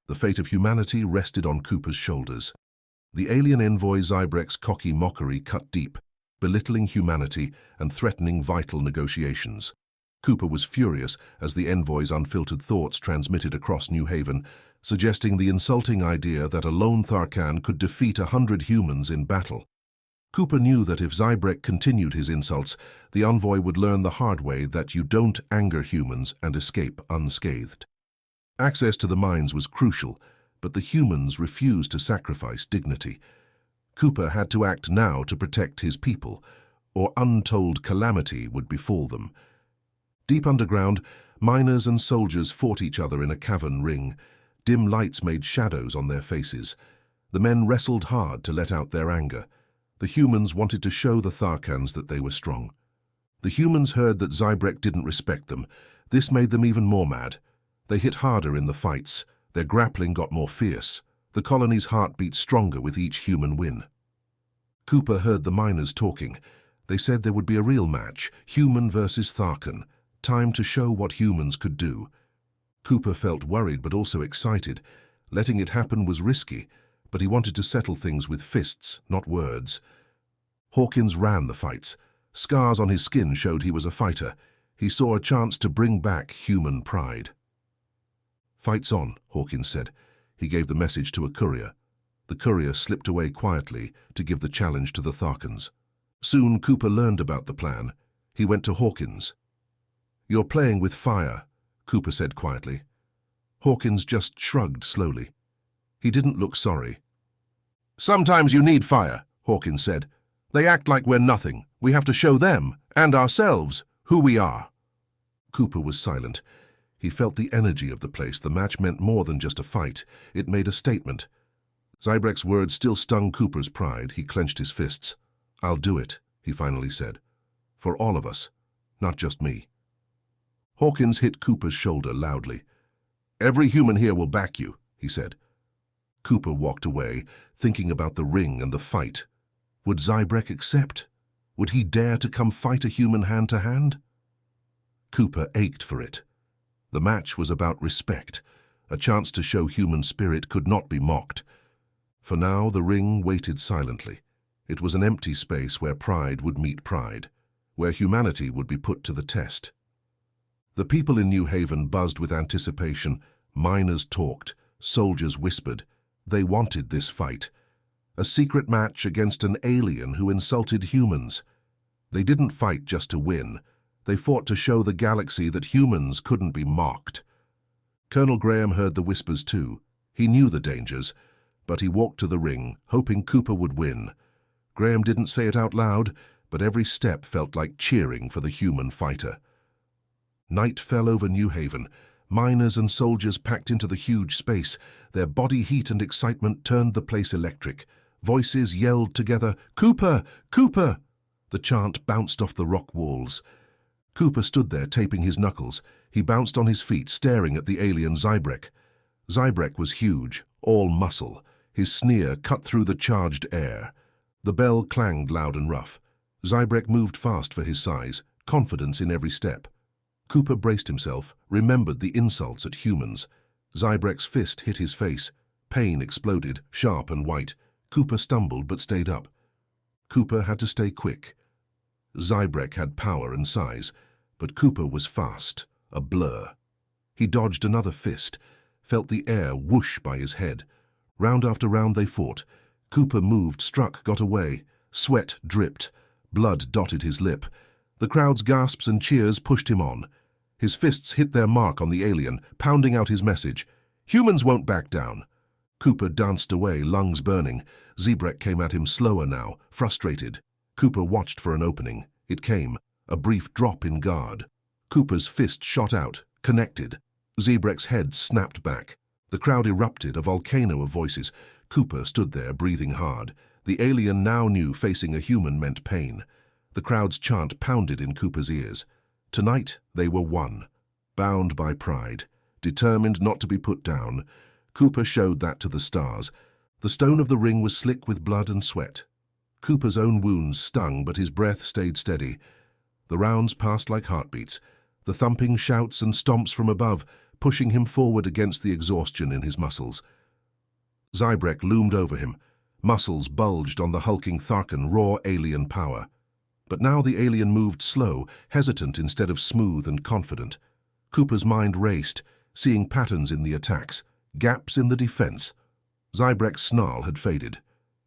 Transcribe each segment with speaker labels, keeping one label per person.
Speaker 1: The fate of humanity rested on Cooper's shoulders. The alien envoy Zybrek's cocky mockery cut deep, belittling humanity and threatening vital negotiations. Cooper was furious as the envoy's unfiltered thoughts transmitted across New Haven, suggesting the insulting idea that a lone Tharkan could defeat 100 humans in battle. Cooper knew that if Zybrek continued his insults, the envoy would learn the hard way that you don't anger humans and escape unscathed. Access to the mines was crucial, but the humans refused to sacrifice dignity. Cooper had to act now to protect his people, or untold calamity would befall them. Deep underground, miners and soldiers fought each other in a cavern ring. Dim lights made shadows on their faces. The men wrestled hard to let out their anger. The humans wanted to show the Tharkans that they were strong. The humans heard that Zybrek didn't respect them. This made them even more mad. They hit harder in the fights. Their grappling got more fierce. The colony's heart beat stronger with each human win. Cooper heard the miners talking. They said there would be a real match, human versus Tharkan. Time to show what humans could do. Cooper felt worried but also excited. Letting it happen was risky, but he wanted to settle things with fists, not words. Hawkins ran the fights. Scars on his skin showed he was a fighter. He saw a chance to bring back human pride. "Fight's on," Hawkins said. He gave the message to a courier. The courier slipped away quietly to give the challenge to the Tharkans. Soon Cooper learned about the plan. He went to Hawkins. "You're playing with fire," Cooper said quietly. Hawkins just shrugged slowly. He didn't look sorry. "Sometimes you need fire," Hawkins said. "They act like we're nothing. We have to show them, and ourselves, who we are." Cooper was silent. He felt the energy of the place. The match meant more than just a fight. It made a statement. Zybrek's words still stung Cooper's pride. He clenched his fists. "I'll do it," he finally said. "For all of us, not just me." Hawkins hit Cooper's shoulder loudly. "Every human here will back you," he said. Cooper walked away, thinking about the ring and the fight. Would Zybrek accept? Would he dare to come fight a human hand-to-hand? Cooper ached for it. The match was about respect, a chance to show human spirit could not be mocked. For now, the ring waited silently. It was an empty space where pride would meet pride, where humanity would be put to the test. The people in New Haven buzzed with anticipation. Miners talked, soldiers whispered. They wanted this fight. A secret match against an alien who insulted humans. They didn't fight just to win. They fought to show the galaxy that humans couldn't be mocked. Colonel Graham heard the whispers too. He knew the dangers, but he walked to the ring, hoping Cooper would win. Graham didn't say it out loud, but every step felt like cheering for the human fighter. Night fell over New Haven. Miners and soldiers packed into the huge space. Their body heat and excitement turned the place electric. Voices yelled together, "Cooper! Cooper!" The chant bounced off the rock walls. Cooper stood there, taping his knuckles. He bounced on his feet, staring at the alien Zybrek. Zybrek was huge, all muscle. His sneer cut through the charged air. The bell clanged loud and rough. Zybrek moved fast for his size, confidence in every step. Cooper braced himself, remembered the insults at humans. Zybrek's fist hit his face. Pain exploded, sharp and white. Cooper stumbled but stayed up. Cooper had to stay quick. Zybrek had power and size, but Cooper was fast, a blur. He dodged another fist, felt the air whoosh by his head. Round after round they fought. Cooper moved, struck, got away. Sweat dripped. Blood dotted his lip. The crowd's gasps and cheers pushed him on. His fists hit their mark on the alien, pounding out his message. Humans won't back down. Cooper danced away, lungs burning. Zybrek came at him slower now, frustrated. Cooper watched for an opening. It came, a brief drop in guard. Cooper's fist shot out, connected. Zybrek's head snapped back. The crowd erupted, a volcano of voices. Cooper stood there, breathing hard. The alien now knew facing a human meant pain. The crowd's chant pounded in Cooper's ears. Tonight they were one, bound by pride, determined not to be put down. Cooper showed that to the stars. The stone of the ring was slick with blood and sweat. Cooper's own wounds stung, but his breath stayed steady. The rounds passed like heartbeats. The thumping shouts and stomps from above. pushing him forward against the exhaustion in his muscles. Zybrek loomed over him. Muscles bulged on the hulking Tharkan, raw alien power. But now the alien moved slow, hesitant instead of smooth and confident. Cooper's mind raced, seeing patterns in the attacks, gaps in the defense. Zybrek's snarl had faded.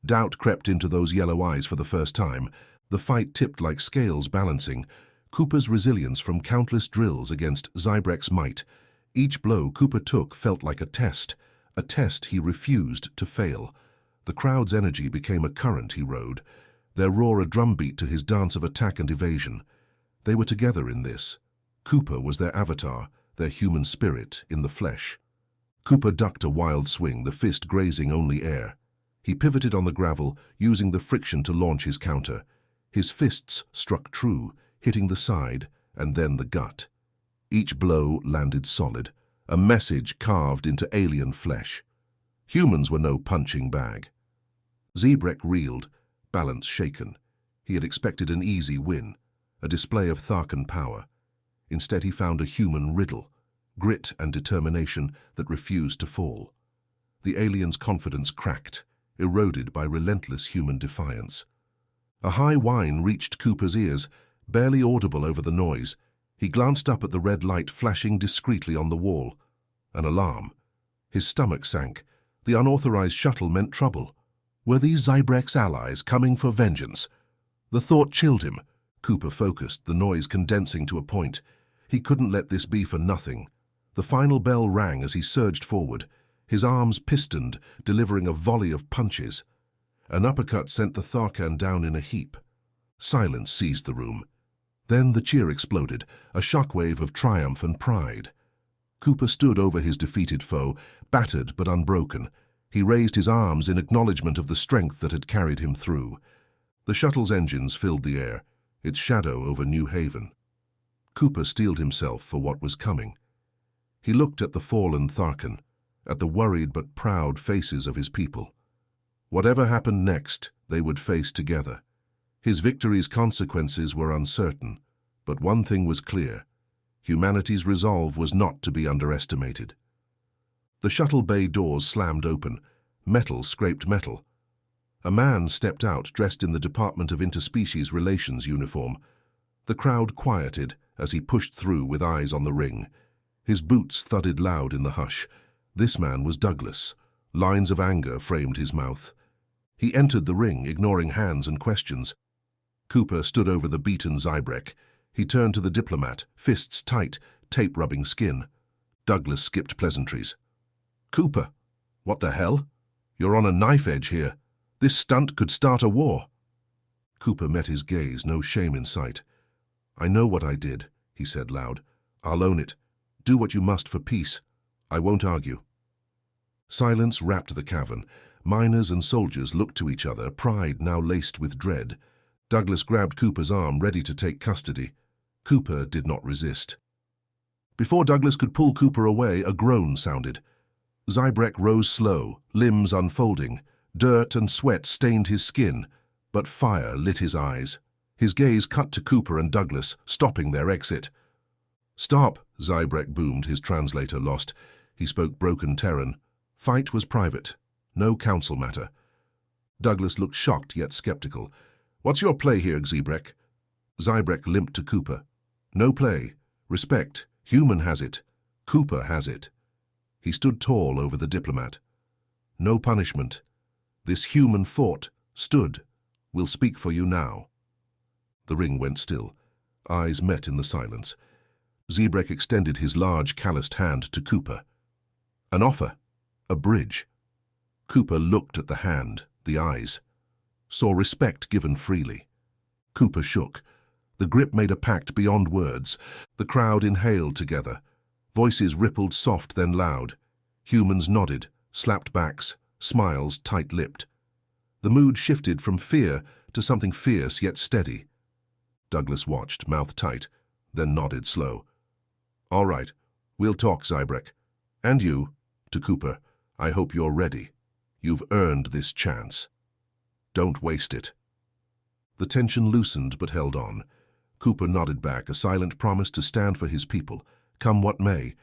Speaker 1: Doubt crept into those yellow eyes for the first time. The fight tipped like scales balancing. Cooper's resilience from countless drills against Zybrek's might. Each blow Cooper took felt like a test he refused to fail. The crowd's energy became a current he rode, their roar a drumbeat to his dance of attack and evasion. They were together in this. Cooper was their avatar, their human spirit in the flesh. Cooper ducked a wild swing, the fist grazing only air. He pivoted on the gravel, using the friction to launch his counter. His fists struck true, hitting the side and then the gut. Each blow landed solid, a message carved into alien flesh. Humans were no punching bag. Zybrek reeled, balance shaken. He had expected an easy win, a display of Tharkan power. Instead he found a human riddle, grit and determination that refused to fall. The alien's confidence cracked, eroded by relentless human defiance. A high whine reached Cooper's ears, barely audible over the noise. He glanced up at the red light flashing discreetly on the wall. An alarm. His stomach sank. The unauthorized shuttle meant trouble. Were these Zybrek's allies coming for vengeance? The thought chilled him. Cooper focused, the noise condensing to a point. He couldn't let this be for nothing. The final bell rang as he surged forward, his arms pistoned, delivering a volley of punches. An uppercut sent the Tharkan down in a heap. Silence seized the room. Then the cheer exploded, a shockwave of triumph and pride. Cooper stood over his defeated foe, battered but unbroken. He raised his arms in acknowledgement of the strength that had carried him through. The shuttle's engines filled the air, its shadow over New Haven. Cooper steeled himself for what was coming. He looked at the fallen Tharkan, at the worried but proud faces of his people. Whatever happened next, they would face together. His victory's consequences were uncertain, but one thing was clear. Humanity's resolve was not to be underestimated. The shuttle bay doors slammed open. Metal scraped metal. A man stepped out, dressed in the Department of Interspecies Relations uniform. The crowd quieted as he pushed through with eyes on the ring. His boots thudded loud in the hush. This man was Douglas. Lines of anger framed his mouth. He entered the ring, ignoring hands and questions. Cooper stood over the beaten Zybrek. He turned to the diplomat, fists tight, tape-rubbing skin. Douglas skipped pleasantries. "Cooper, what the hell? You're on a knife edge here. This stunt could start a war." Cooper met his gaze, no shame in sight. "I know what I did," he said loud. "I'll own it. Do what you must for peace. I won't argue." Silence wrapped the cavern. Miners and soldiers looked to each other, pride now laced with dread. Douglas grabbed Cooper's arm, ready to take custody. Cooper did not resist. Before Douglas could pull Cooper away, a groan sounded. Zybrek rose slow, limbs unfolding. Dirt and sweat stained his skin, but fire lit his eyes. His gaze cut to Cooper and Douglas, stopping their exit. "Stop," Zybrek boomed, his translator lost. He spoke broken Terran. "Fight was private. No council matter." Douglas looked shocked yet skeptical. "What's your play here, Zybrek?" Zybrek limped to Cooper. "No play. Respect. Human has it. Cooper has it." He stood tall over the diplomat. "No punishment. This human fought, stood. We'll speak for you now." The ring went still. Eyes met in the silence. Zybrek extended his large, calloused hand to Cooper. An offer. A bridge. Cooper looked at the hand, the eyes. Saw respect given freely. Cooper shook. The grip made a pact beyond words. The crowd inhaled together. Voices rippled soft then loud. Humans nodded, slapped backs, smiles tight-lipped. The mood shifted from fear to something fierce yet steady. Douglas watched, mouth tight, then nodded slow. "All right, we'll talk, Zybrek. And you," to Cooper, "I hope you're ready. You've earned this chance. Don't waste it." The tension loosened but held on. Cooper nodded back, a silent promise to stand for his people, come what may.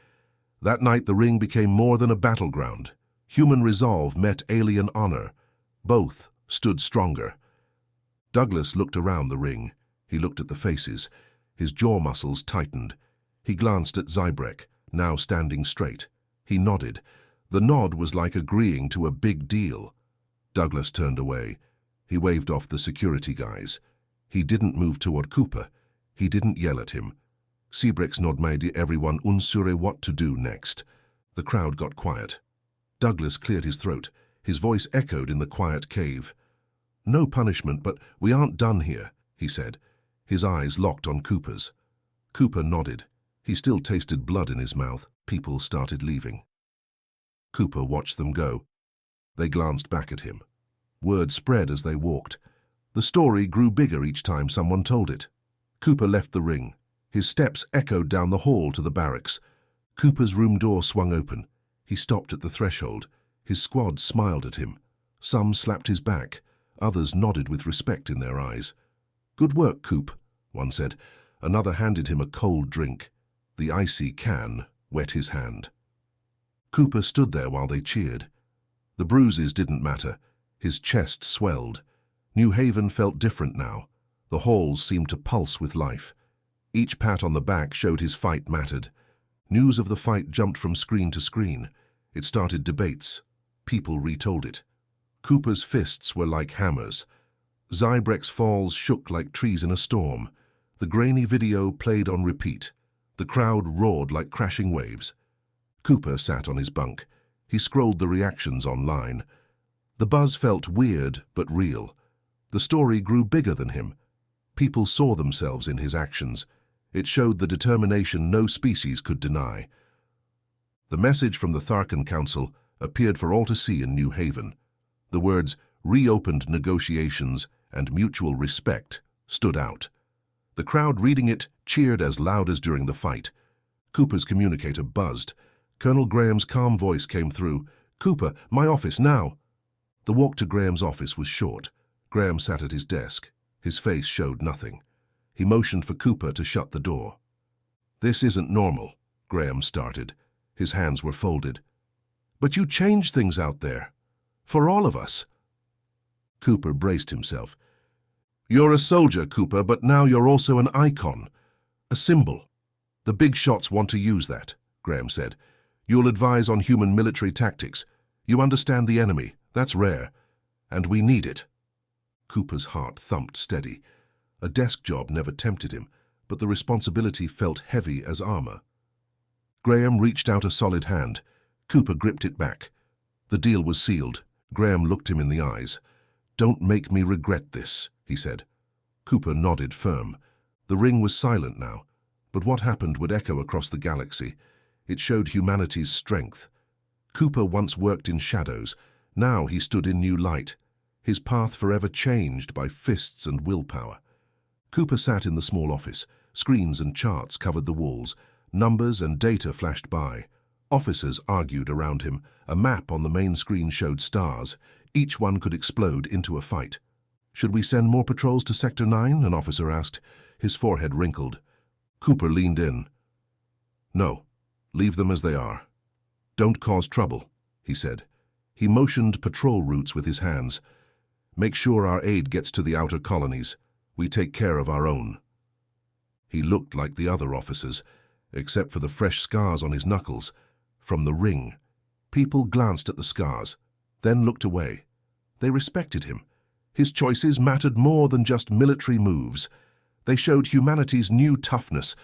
Speaker 1: That night the ring became more than a battleground. Human resolve met alien honor. Both stood stronger. Douglas looked around the ring. He looked at the faces. His jaw muscles tightened. He glanced at Zybrek, now standing straight. He nodded. The nod was like agreeing to a big deal. Douglas turned away. He waved off the security guys. He didn't move toward Cooper. He didn't yell at him. Zybrek's nod made everyone unsure what to do next. The crowd got quiet. Douglas cleared his throat. His voice echoed in the quiet cave. "No punishment, but we aren't done here," he said. His eyes locked on Cooper's. Cooper nodded. He still tasted blood in his mouth. People started leaving. Cooper watched them go. They glanced back at him. Word spread as they walked. The story grew bigger each time someone told it. Cooper left the ring. His steps echoed down the hall to the barracks. Cooper's room door swung open. He stopped at the threshold. His squad smiled at him. Some slapped his back. Others nodded with respect in their eyes. "Good work, Coop," one said. Another handed him a cold drink. The icy can wet his hand. Cooper stood there while they cheered. The bruises didn't matter. His chest swelled. New Haven felt different now. The halls seemed to pulse with life. Each pat on the back showed his fight mattered. News of the fight jumped from screen to screen. It started debates. People retold it. Cooper's fists were like hammers. Zybrek's falls shook like trees in a storm. The grainy video played on repeat. The crowd roared like crashing waves. Cooper sat on his bunk. He scrolled the reactions online. The buzz felt weird but real. The story grew bigger than him. People saw themselves in his actions. It showed the determination no species could deny. The message from the Tharkan Council appeared for all to see in New Haven. The words "reopened negotiations" and "mutual respect" stood out. The crowd reading it cheered as loud as during the fight. Cooper's communicator buzzed. Colonel Graham's calm voice came through. "Cooper, my office now." The walk to Graham's office was short. Graham sat at his desk. His face showed nothing. He motioned for Cooper to shut the door. "This isn't normal," Graham started. His hands were folded. "But you changed things out there. For all of us." Cooper braced himself. "You're a soldier, Cooper, but now you're also an icon. A symbol. The big shots want to use that," Graham said. "You'll advise on human military tactics. You understand the enemy. That's rare. And we need it." Cooper's heart thumped steady. A desk job never tempted him, but the responsibility felt heavy as armor. Graham reached out a solid hand. Cooper gripped it back. The deal was sealed. Graham looked him in the eyes. "Don't make me regret this," he said. Cooper nodded firm. The ring was silent now, but what happened would echo across the galaxy. It showed humanity's strength. Cooper once worked in shadows. Now he stood in new light. His path forever changed by fists and willpower. Cooper sat in the small office. Screens and charts covered the walls. Numbers and data flashed by. Officers argued around him. A map on the main screen showed stars. Each one could explode into a fight. "Should we send more patrols to Sector 9?" an officer asked. His forehead wrinkled. Cooper leaned in. "No, leave them as they are. Don't cause trouble," he said. He motioned patrol routes with his hands. "Make sure our aid gets to the outer colonies. We take care of our own." He looked like the other officers, except for the fresh scars on his knuckles. From the ring. People glanced at the scars, then looked away. They respected him. His choices mattered more than just military moves. They showed humanity's new toughness.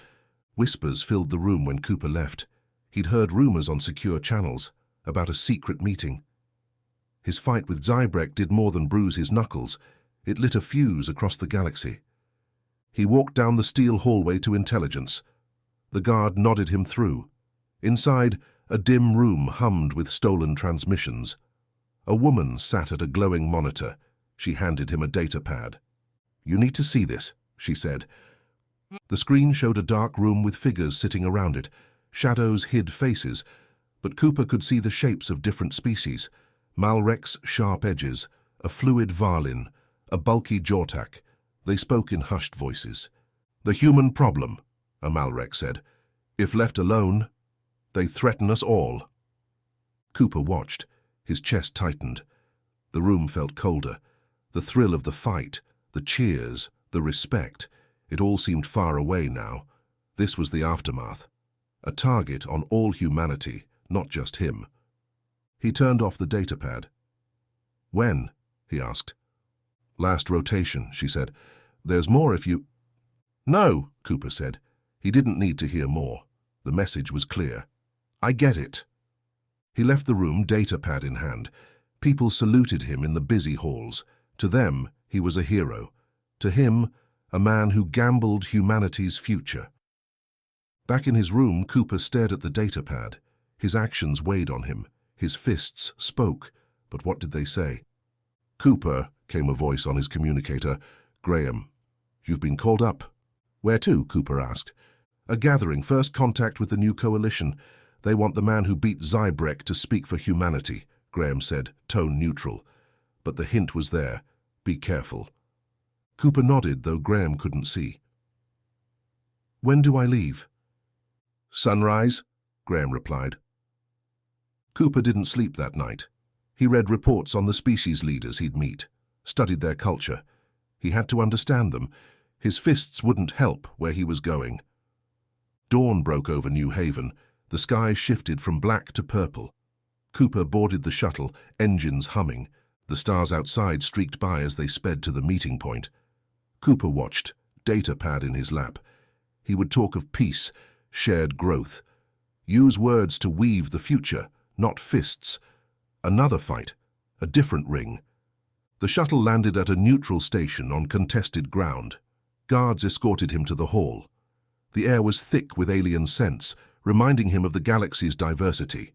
Speaker 1: Whispers filled the room when Cooper left. He'd heard rumors on secure channels about a secret meeting. His fight with Zybrek did more than bruise his knuckles. It lit a fuse across the galaxy. He walked down the steel hallway to intelligence. The guard nodded him through. Inside, a dim room hummed with stolen transmissions. A woman sat at a glowing monitor. She handed him a data pad. "You need to see this," she said. The screen showed a dark room with figures sitting around it. Shadows hid faces, but Cooper could see the shapes of different species. Malrek's sharp edges, a fluid Varlin, a bulky Jortak. They spoke in hushed voices. "The human problem," a Malrek said. "If left alone, They threaten us all. Cooper watched. His chest tightened. The room felt colder. The thrill of the fight, the cheers, the respect, it all seemed far away now. This was the aftermath. A target on all humanity, not just him. He turned off the datapad. "When?" he asked. "Last rotation," she said. "There's more if you—" "No," Cooper said. He didn't need to hear more. The message was clear. "I get it." He left the room, datapad in hand. People saluted him in the busy halls. To them, he was a hero. To him, a man who gambled humanity's future. Back in his room, Cooper stared at the datapad. His actions weighed on him. His fists spoke. But what did they say? "Cooper," came a voice on his communicator. "Graham, you've been called up." "Where to?" Cooper asked. "A gathering, first contact with the new coalition. They want the man who beat Zybrek to speak for humanity," Graham said, tone neutral. But the hint was there. Be careful. Cooper nodded, though Graham couldn't see. "When do I leave?" "Sunrise," Graham replied. Cooper didn't sleep that night. He read reports on the species leaders he'd meet, studied their culture. He had to understand them. His fists wouldn't help where he was going. Dawn broke over New Haven. The sky shifted from black to purple. Cooper boarded the shuttle, engines humming. The stars outside streaked by as they sped to the meeting point. Cooper watched, datapad in his lap. He would talk of peace, shared growth. Use words to weave the future, not fists. Another fight, a different ring. The shuttle landed at a neutral station on contested ground. Guards escorted him to the hall. The air was thick with alien scents, reminding him of the galaxy's diversity.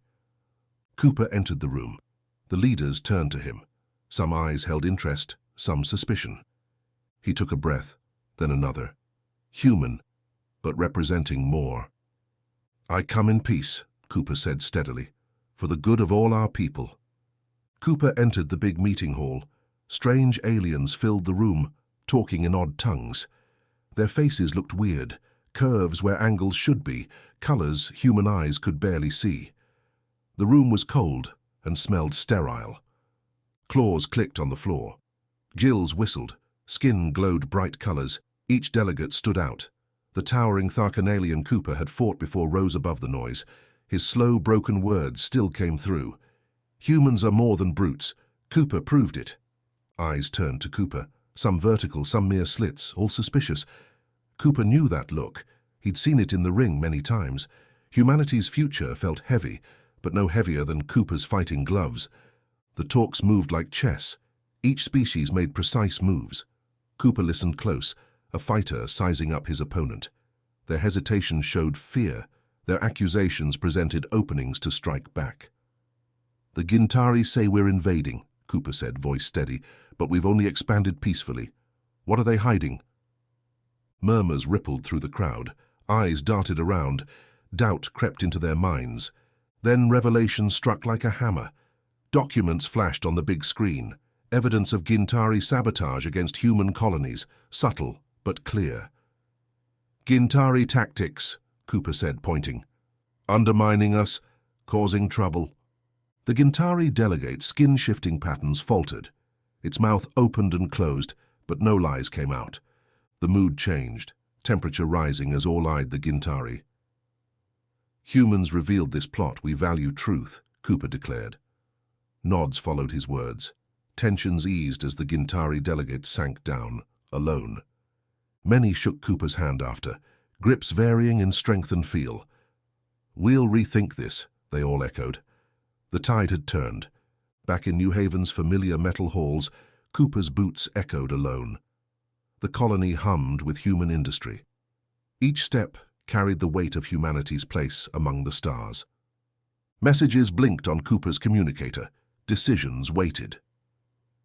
Speaker 1: Cooper entered the room. The leaders turned to him. Some eyes held interest, some suspicion. He took a breath, then another. Human, but representing more. "I come in peace," Cooper said steadily, "for the good of all our people." Cooper entered the big meeting hall. Strange aliens filled the room, talking in odd tongues. Their faces looked weird, curves where angles should be, colors human eyes could barely see. The room was cold and smelled sterile. Claws clicked on the floor. Gills whistled. Skin glowed bright colors. Each delegate stood out. The towering Tharkanalian Cooper had fought before rose above the noise. His slow, broken words still came through. Humans are more than brutes. Cooper proved it. Eyes turned to Cooper. Some vertical, some mere slits, all suspicious. Cooper knew that look. He'd seen it in the ring many times. Humanity's future felt heavy, but no heavier than Cooper's fighting gloves. The talks moved like chess. Each species made precise moves. Cooper listened close, a fighter sizing up his opponent. Their hesitation showed fear. Their accusations presented openings to strike back. "The Gintari say we're invading," Cooper said, voice steady, "but we've only expanded peacefully. What are they hiding?" Murmurs rippled through the crowd. Eyes darted around. Doubt crept into their minds. Then revelation struck like a hammer. Documents flashed on the big screen. Evidence of Gintari sabotage against human colonies, subtle but clear. "Gintari tactics," Cooper said, pointing. "Undermining us, causing trouble." The Gintari delegate's skin-shifting patterns faltered. Its mouth opened and closed, but no lies came out. The mood changed, temperature rising as all eyed the Gintari. "Humans revealed this plot. We value truth," Cooper declared. Nods followed his words. Tensions eased as the Gintari delegate sank down, alone. Many shook Cooper's hand after, grips varying in strength and feel. "We'll rethink this," they all echoed. The tide had turned. Back in New Haven's familiar metal halls, Cooper's boots echoed alone. The colony hummed with human industry. Each step carried the weight of humanity's place among the stars. Messages blinked on Cooper's communicator. Decisions waited.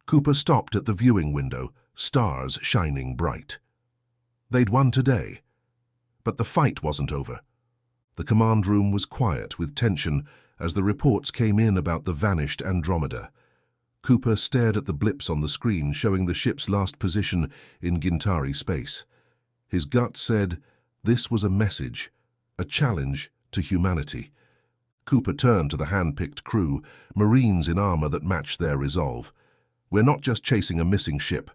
Speaker 1: Cooper stopped at the viewing window, stars shining bright. They'd won today. But the fight wasn't over. The command room was quiet with tension as the reports came in about the vanished Andromeda. Cooper stared at the blips on the screen showing the ship's last position in Gintari space. His gut said this was a message, a challenge to humanity. Cooper turned to the hand-picked crew, Marines in armor that matched their resolve. "We're not just chasing a missing ship.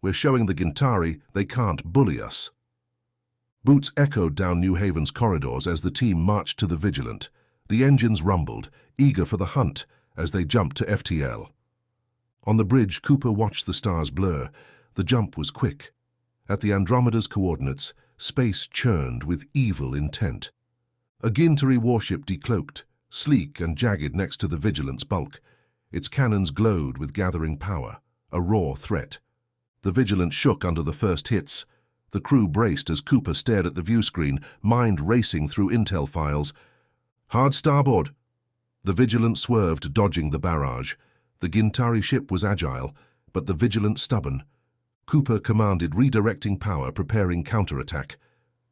Speaker 1: We're showing the Gintari they can't bully us." Boots echoed down New Haven's corridors as the team marched to the Vigilant. The engines rumbled, eager for the hunt, as they jumped to FTL. On the bridge, Cooper watched the stars blur. The jump was quick. At the Andromeda's coordinates, space churned with evil intent. A Gintari warship decloaked, sleek and jagged next to the Vigilant's bulk. Its cannons glowed with gathering power, a raw threat. The Vigilant shook under the first hits. The crew braced as Cooper stared at the viewscreen, mind racing through intel files. "Hard starboard." The Vigilant swerved, dodging the barrage. The Gintari ship was agile, but the Vigilant stubborn. Cooper commanded redirecting power, preparing counterattack.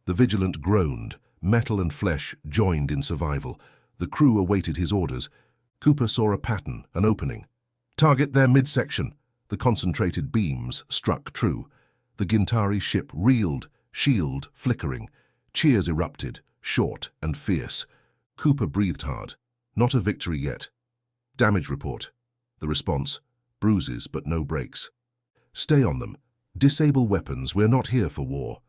Speaker 1: The Vigilant groaned, metal and flesh joined in survival. The crew awaited his orders. Cooper saw a pattern, an opening. "Target their midsection." The concentrated beams struck true. The Gintari ship reeled, shield flickering. Cheers erupted, short and fierce. Cooper breathed hard. Not a victory yet. "Damage report." The response, bruises but no breaks. "Stay on them. Disable weapons, we're not here for war."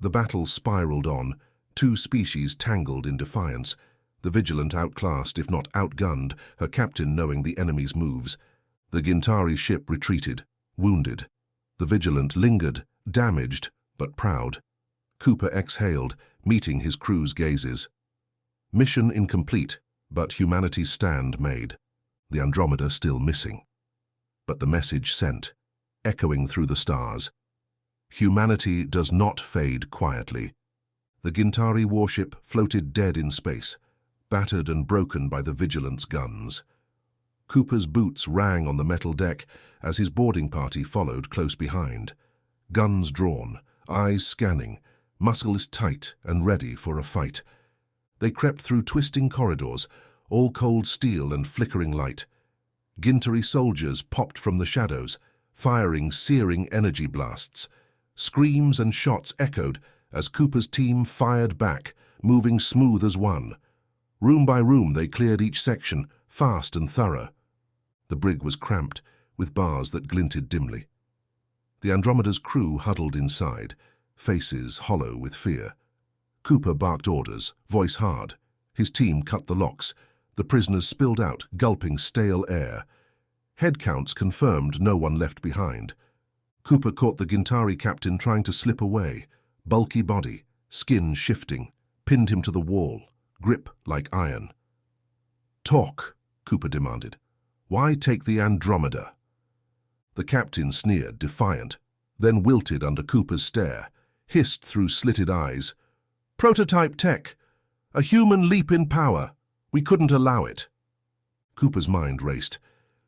Speaker 1: The battle spiraled on, two species tangled in defiance. The Vigilant outclassed, if not outgunned, her captain knowing the enemy's moves. The Gintari ship retreated, wounded. The Vigilant lingered, damaged, but proud. Cooper exhaled, meeting his crew's gazes. Mission incomplete, but humanity's stand made. The Andromeda still missing. But the message sent, echoing through the stars. Humanity does not fade quietly. The Gintari warship floated dead in space, battered and broken by the Vigilant's guns. Cooper's boots rang on the metal deck as his boarding party followed close behind. Guns drawn, eyes scanning, muscles tight and ready for a fight. They crept through twisting corridors, all cold steel and flickering light. Gintari soldiers popped from the shadows, firing searing energy blasts. Screams and shots echoed as Cooper's team fired back, moving smooth as one. Room by room they cleared each section, fast and thorough. The brig was cramped, with bars that glinted dimly. The Andromeda's crew huddled inside, faces hollow with fear. Cooper barked orders, voice hard. His team cut the locks. The prisoners spilled out, gulping stale air. Head counts confirmed no one left behind. Cooper caught the Gintari captain trying to slip away. Bulky body, skin shifting, pinned him to the wall, grip like iron. "Talk," Cooper demanded. "Why take the Andromeda?" The captain sneered, defiant, then wilted under Cooper's stare, hissed through slitted eyes. "Prototype tech. A human leap in power. We couldn't allow it." Cooper's mind raced.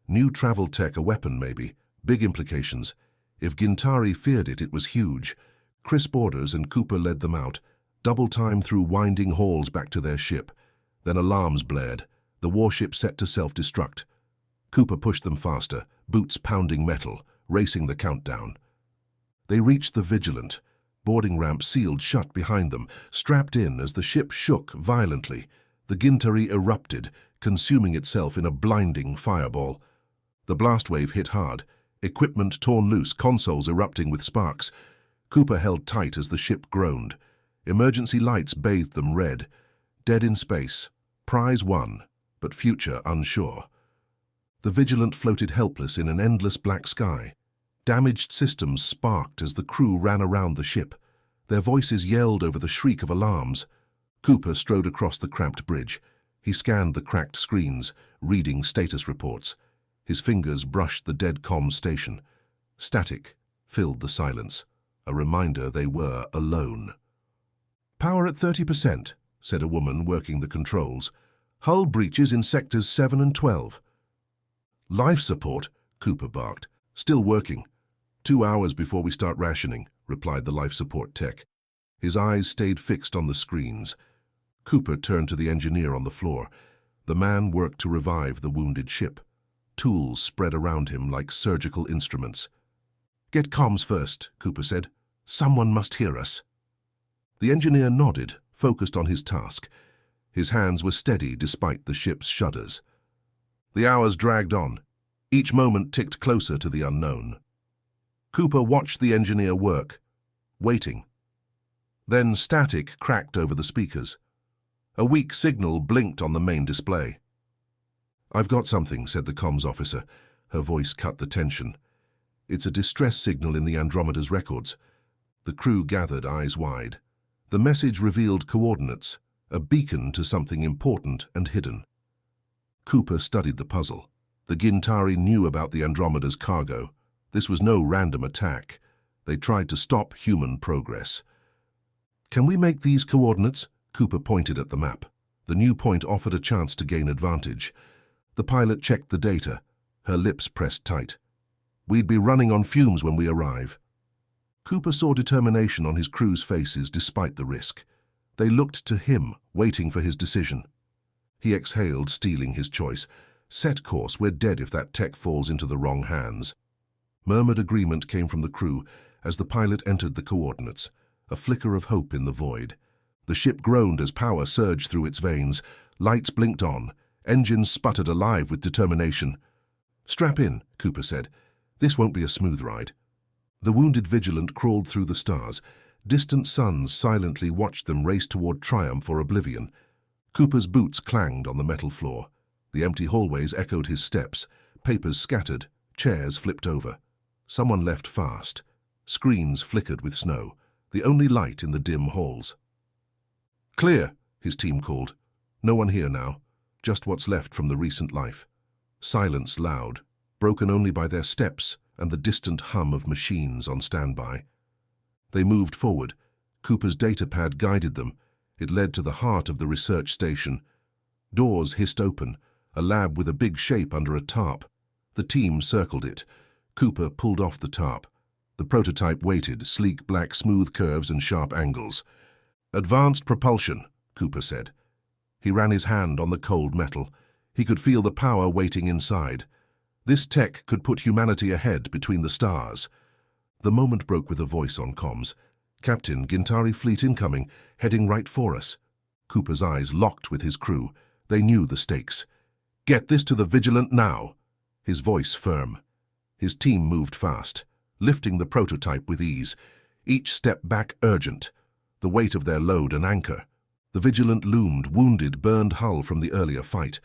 Speaker 1: New travel tech, a weapon maybe. Big implications. If Gintari feared it, it was huge. Crisp orders and Cooper led them out. Double time through winding halls back to their ship. Then alarms blared. The warship set to self-destruct. Cooper pushed them faster, boots pounding metal, racing the countdown. They reached the Vigilant. Boarding ramp sealed shut behind them, strapped in as the ship shook violently. The Gintari erupted, consuming itself in a blinding fireball. The blast wave hit hard, equipment torn loose, consoles erupting with sparks. Cooper held tight as the ship groaned. Emergency lights bathed them red. Dead in space. Prize won, but future unsure. The Vigilant floated helpless in an endless black sky. Damaged systems sparked as the crew ran around the ship. Their voices yelled over the shriek of alarms. Cooper strode across the cramped bridge. He scanned the cracked screens, reading status reports. His fingers brushed the dead comm station. Static filled the silence, a reminder they were alone. "Power at 30%, said a woman working the controls. "Hull breaches in sectors 7 and 12. "Life support," Cooper barked. "Still working. 2 hours before we start rationing," replied the life support tech. His eyes stayed fixed on the screens. Cooper turned to the engineer on the floor. The man worked to revive the wounded ship. Tools spread around him like surgical instruments. "Get comms first," Cooper said. "Someone must hear us." The engineer nodded, focused on his task. His hands were steady despite the ship's shudders. The hours dragged on. Each moment ticked closer to the unknown. Cooper watched the engineer work, waiting. Then static cracked over the speakers. A weak signal blinked on the main display. "I've got something," said the comms officer. Her voice cut the tension. "It's a distress signal in the Andromeda's records." The crew gathered, eyes wide. The message revealed coordinates, a beacon to something important and hidden. Cooper studied the puzzle. The Gintari knew about the Andromeda's cargo. This was no random attack. They tried to stop human progress. "Can we make these coordinates?" Cooper pointed at the map. The new point offered a chance to gain advantage. The pilot checked the data. Her lips pressed tight. "We'd be running on fumes when we arrive." Cooper saw determination on his crew's faces despite the risk. They looked to him, waiting for his decision. He exhaled, stealing his choice. "Set course, we're dead if that tech falls into the wrong hands." Murmured agreement came from the crew as the pilot entered the coordinates, a flicker of hope in the void. The ship groaned as power surged through its veins. Lights blinked on. Engines sputtered alive with determination. "Strap in," Cooper said. "This won't be a smooth ride." The wounded vigilant crawled through the stars. Distant suns silently watched them race toward triumph or oblivion. Cooper's boots clanged on the metal floor. The empty hallways echoed his steps. Papers scattered. Chairs flipped over. Someone left fast. Screens flickered with snow, the only light in the dim halls. "Clear," his team called. "No one here now. Just what's left from the recent life." Silence loud, broken only by their steps and the distant hum of machines on standby. They moved forward. Cooper's datapad guided them. It led to the heart of the research station. Doors hissed open, a lab with a big shape under a tarp. The team circled it. Cooper pulled off the tarp. The prototype waited, sleek black smooth curves and sharp angles. "Advanced propulsion," Cooper said. He ran his hand on the cold metal. He could feel the power waiting inside. This tech could put humanity ahead between the stars. The moment broke with a voice on comms. "Captain, Gintari fleet incoming, heading right for us." Cooper's eyes locked with his crew. They knew the stakes. "Get this to the Vigilant now." His voice firm. His team moved fast, lifting the prototype with ease. Each step back urgent, the weight of their load an anchor. The Vigilant loomed, wounded, burned hull from the earlier fight.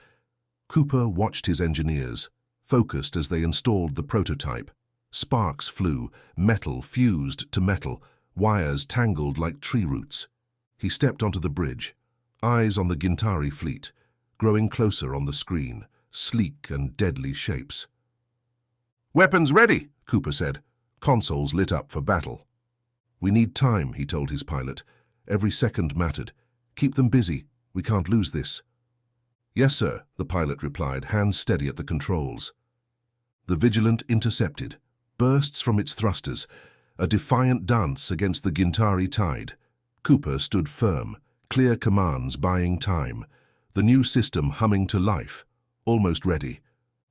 Speaker 1: Cooper watched his engineers, focused as they installed the prototype. Sparks flew, metal fused to metal, wires tangled like tree roots. He stepped onto the bridge, eyes on the Gintari fleet, growing closer on the screen, sleek and deadly shapes. "Weapons ready," Cooper said. Consoles lit up for battle. "We need time," he told his pilot. "Every second mattered. Keep them busy. We can't lose this." "Yes, sir," the pilot replied, hands steady at the controls. The Vigilant intercepted, bursts from its thrusters, a defiant dance against the Gintari tide. Cooper stood firm, clear commands buying time, the new system humming to life, almost ready.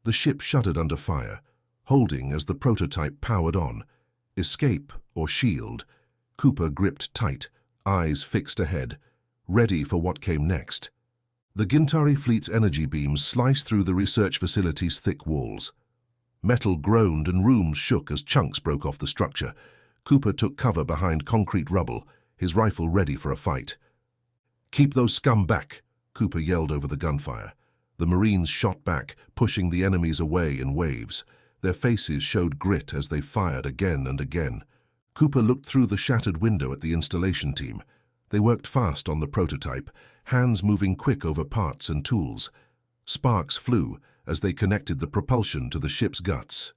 Speaker 1: The ship shuddered under fire, holding as the prototype powered on. Escape or shield? Cooper gripped tight, eyes fixed ahead, ready for what came next. The Gintari fleet's energy beams sliced through the research facility's thick walls. Metal groaned and rooms shook as chunks broke off the structure. Cooper took cover behind concrete rubble, his rifle ready for a fight. "Keep those scum back," Cooper yelled over the gunfire. The Marines shot back, pushing the enemies away in waves. Their faces showed grit as they fired again and again. Cooper looked through the shattered window at the installation team. They worked fast on the prototype, hands moving quick over parts and tools. Sparks flew as they connected the propulsion to the ship's guts.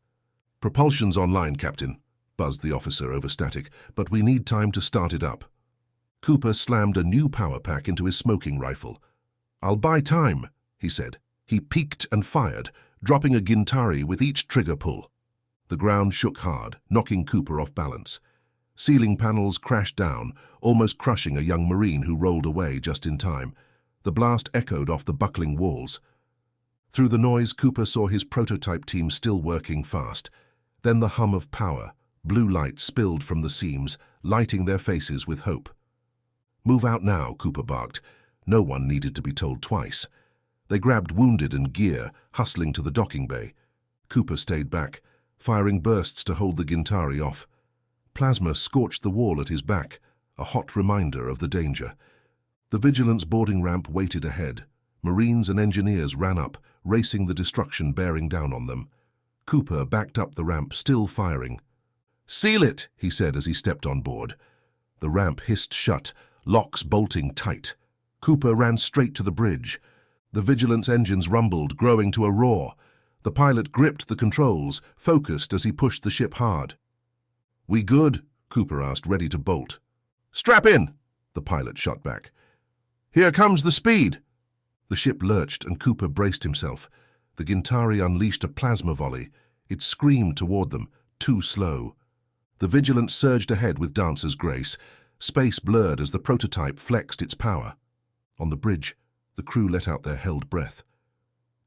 Speaker 1: "Propulsion's online, Captain," buzzed the officer over static, "but we need time to start it up." Cooper slammed a new power pack into his smoking rifle. "I'll buy time," he said. He peeked and fired, dropping a Gintari with each trigger pull. The ground shook hard, knocking Cooper off balance. Ceiling panels crashed down, almost crushing a young Marine who rolled away just in time. The blast echoed off the buckling walls. Through the noise, Cooper saw his prototype team still working fast. Then the hum of power. Blue light spilled from the seams, lighting their faces with hope. "Move out now," Cooper barked. No one needed to be told twice. They grabbed wounded and gear, hustling to the docking bay. Cooper stayed back, firing bursts to hold the Gintari off. Plasma scorched the wall at his back, a hot reminder of the danger. The Vigilance boarding ramp waited ahead. Marines and engineers ran up, racing the destruction bearing down on them. Cooper backed up the ramp, still firing. "Seal it," he said as he stepped on board. The ramp hissed shut, locks bolting tight. Cooper ran straight to the bridge. The Vigilance engines rumbled, growing to a roar. The pilot gripped the controls, focused as he pushed the ship hard. "We good?" Cooper asked, ready to bolt. "Strap in," the pilot shot back. "Here comes the speed." The ship lurched and Cooper braced himself. The Gintari unleashed a plasma volley. It screamed toward them, too slow. The Vigilance surged ahead with dancer's grace. Space blurred as the prototype flexed its power. On the bridge, the crew let out their held breath.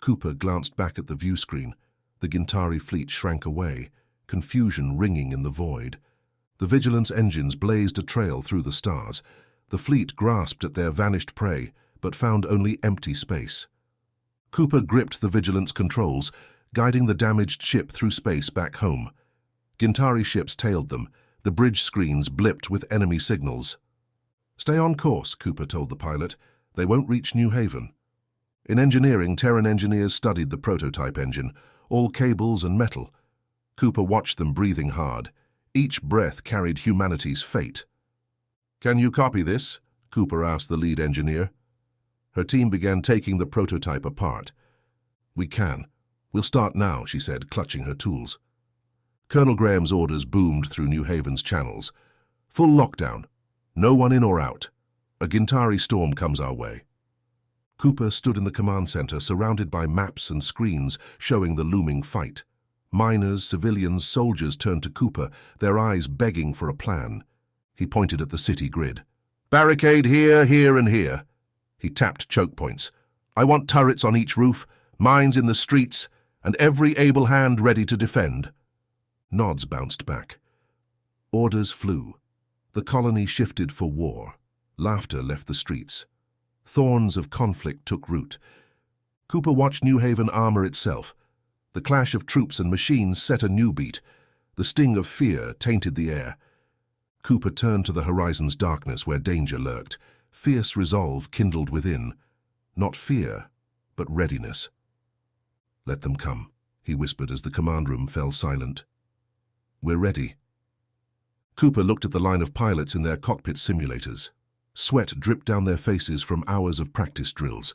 Speaker 1: Cooper glanced back at the view screen. The Gintari fleet shrank away, confusion ringing in the void. The Vigilance engines blazed a trail through the stars. The fleet grasped at their vanished prey, but found only empty space. Cooper gripped the Vigilance controls, guiding the damaged ship through space back home. Gintari ships tailed them. The bridge screens blipped with enemy signals. "Stay on course," Cooper told the pilot. "They won't reach New Haven." In engineering, Terran engineers studied the prototype engine, all cables and metal. Cooper watched them breathing hard. Each breath carried humanity's fate. "Can you copy this?" Cooper asked the lead engineer. Her team began taking the prototype apart. "We can. We'll start now," she said, clutching her tools. Colonel Graham's orders boomed through New Haven's channels. "Full lockdown. No one in or out. A Gintari storm comes our way." Cooper stood in the command center, surrounded by maps and screens showing the looming fight. Miners, civilians, soldiers turned to Cooper, their eyes begging for a plan. He pointed at the city grid. "Barricade here, here, and here." He tapped choke points. "I want turrets on each roof, mines in the streets, and every able hand ready to defend." Nods bounced back. Orders flew. The colony shifted for war. Laughter left the streets. Thorns of conflict took root. Cooper watched New Haven armor itself. The clash of troops and machines set a new beat. The sting of fear tainted the air. Cooper turned to the horizon's darkness where danger lurked. Fierce resolve kindled within. Not fear, but readiness. "Let them come," he whispered as the command room fell silent. "We're ready." Cooper looked at the line of pilots in their cockpit simulators. Sweat dripped down their faces from hours of practice drills.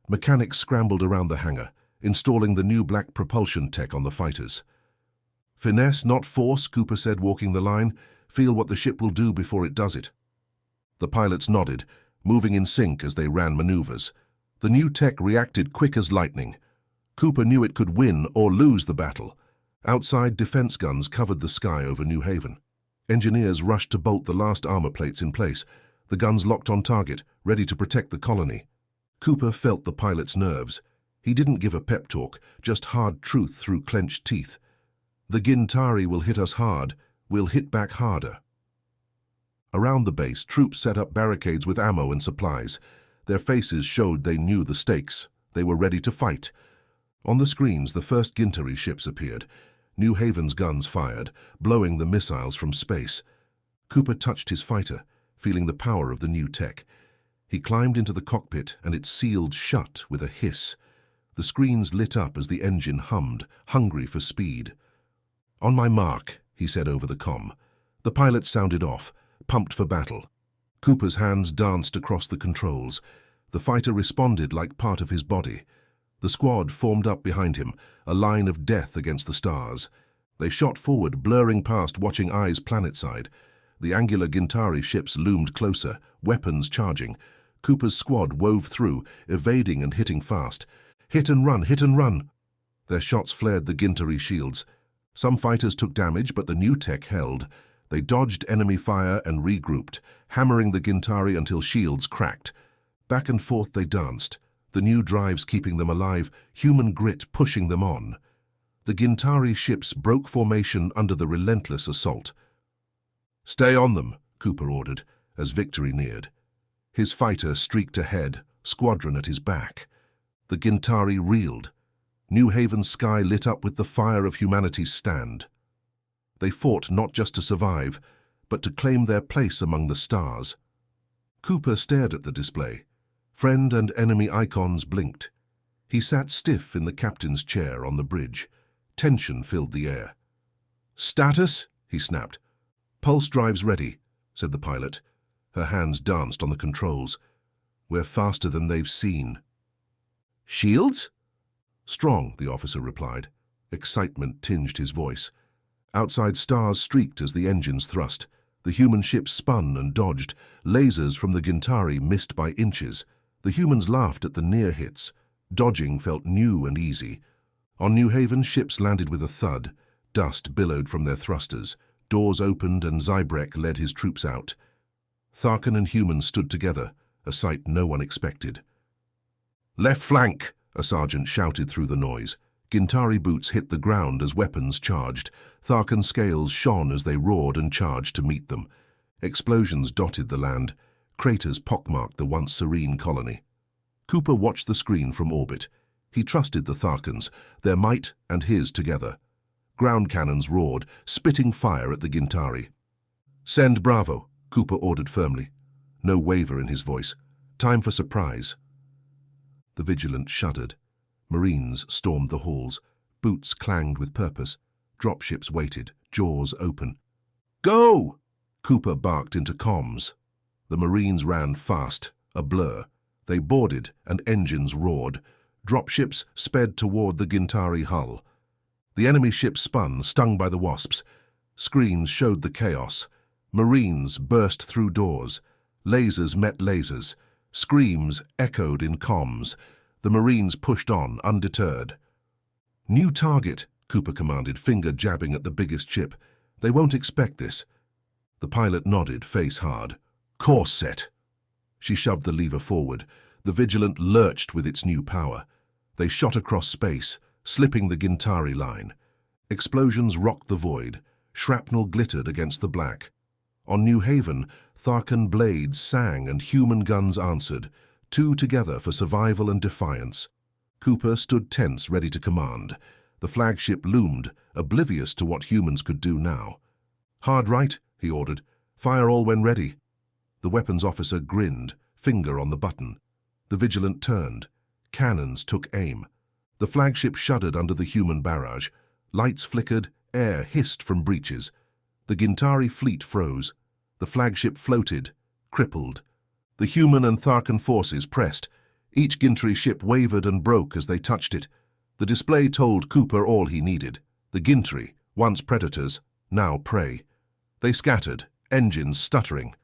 Speaker 1: Mechanics scrambled around the hangar, installing the new black propulsion tech on the fighters. "Finesse, not force," Cooper said, walking the line. "Feel what the ship will do before it does it." The pilots nodded, moving in sync as they ran maneuvers. The new tech reacted quick as lightning. Cooper knew it could win or lose the battle. Outside, defense guns covered the sky over New Haven. Engineers rushed to bolt the last armor plates in place. The guns locked on target, ready to protect the colony. Cooper felt the pilot's nerves. He didn't give a pep talk, just hard truth through clenched teeth. "The Gintari will hit us hard. We'll hit back harder." Around the base, troops set up barricades with ammo and supplies. Their faces showed they knew the stakes. They were ready to fight. On the screens, the first Gintari ships appeared. New Haven's guns fired, blowing the missiles from space. Cooper touched his fighter, feeling the power of the new tech. He climbed into the cockpit, and it sealed shut with a hiss. The screens lit up as the engine hummed, hungry for speed. "On my mark," he said over the comm. The pilot sounded off, pumped for battle. Cooper's hands danced across the controls. The fighter responded like part of his body. The squad formed up behind him, a line of death against the stars. They shot forward, blurring past watching eyes planetside. The angular Gintari ships loomed closer, weapons charging. Cooper's squad wove through, evading and hitting fast. "Hit and run, hit and run!" Their shots flared the Gintari shields. Some fighters took damage, but the new tech held. They dodged enemy fire and regrouped, hammering the Gintari until shields cracked. Back and forth they danced, the new drives keeping them alive, human grit pushing them on. The Gintari ships broke formation under the relentless assault. "Stay on them," Cooper ordered, as victory neared. His fighter streaked ahead, squadron at his back. The Gintari reeled. New Haven's sky lit up with the fire of humanity's stand. They fought not just to survive, but to claim their place among the stars. Cooper stared at the display. Friend and enemy icons blinked. He sat stiff in the captain's chair on the bridge. Tension filled the air. "Status?" he snapped. "Pulse drives ready," said the pilot. Her hands danced on the controls. "We're faster than they've seen." "Shields?" "Strong," the officer replied. Excitement tinged his voice. Outside stars streaked as the engines thrust. The human ships spun and dodged. Lasers from the Gintari missed by inches. The humans laughed at the near hits. Dodging felt new and easy. On New Haven, ships landed with a thud. Dust billowed from their thrusters. Doors opened and Zybrek led his troops out. Tharkan and humans stood together, a sight no one expected. "Left flank!" a sergeant shouted through the noise. Gintari boots hit the ground as weapons charged. Tharkan scales shone as they roared and charged to meet them. Explosions dotted the land. Craters pockmarked the once serene colony. Cooper watched the screen from orbit. He trusted the Tharkans, their might and his together. Ground cannons roared, spitting fire at the Gintari. "Send Bravo," Cooper ordered firmly. No waver in his voice. "Time for surprise." The Vigilant shuddered. Marines stormed the halls. Boots clanged with purpose. Dropships waited, jaws open. "Go!" Cooper barked into comms. The Marines ran fast, a blur. They boarded, and engines roared. Dropships sped toward the Gintari hull. The enemy ship spun, stung by the wasps. Screens showed the chaos. Marines burst through doors. Lasers met lasers. Screams echoed in comms. The Marines pushed on, undeterred. "New target," Cooper commanded, finger jabbing at the biggest ship. "They won't expect this." The pilot nodded, face hard. "Course set." She shoved the lever forward. The Vigilant lurched with its new power. They shot across space, slipping the Gintari line. Explosions rocked the void. Shrapnel glittered against the black. On New Haven, Tharkan blades sang and human guns answered, two together for survival and defiance. Cooper stood tense, ready to command. The flagship loomed, oblivious to what humans could do now. "Hard right," he ordered. "Fire all when ready." The weapons officer grinned, finger on the button. The Vigilant turned. Cannons took aim. The flagship shuddered under the human barrage. Lights flickered, air hissed from breaches. The Gintari fleet froze. The flagship floated, crippled. The human and Tharkan forces pressed. Each Gintari ship wavered and broke as they touched it. The display told Cooper all he needed. The Gintari, once predators, now prey. They scattered, engines stuttering.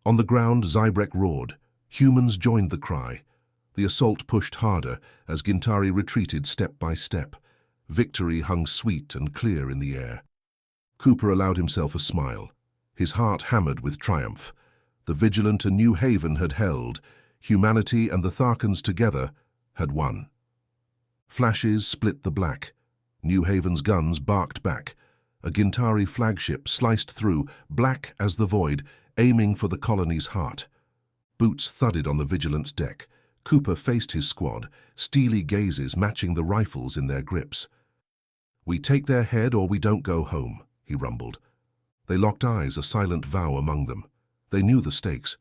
Speaker 1: On the ground, Zybrek roared. Humans joined the cry. The assault pushed harder as Gintari retreated step by step. Victory hung sweet and clear in the air. Cooper allowed himself a smile. His heart hammered with triumph. The Vigilant and New Haven had held. Humanity and the Tharkans together had won. Flashes split the black. New Haven's guns barked back. A Gintari flagship sliced through, black as the void, aiming for the colony's heart. Boots thudded on the Vigilant's deck. Cooper faced his squad, steely gazes matching the rifles in their grips. "We take their head or we don't go home," he rumbled. They locked eyes, a silent vow among them. They knew the stakes.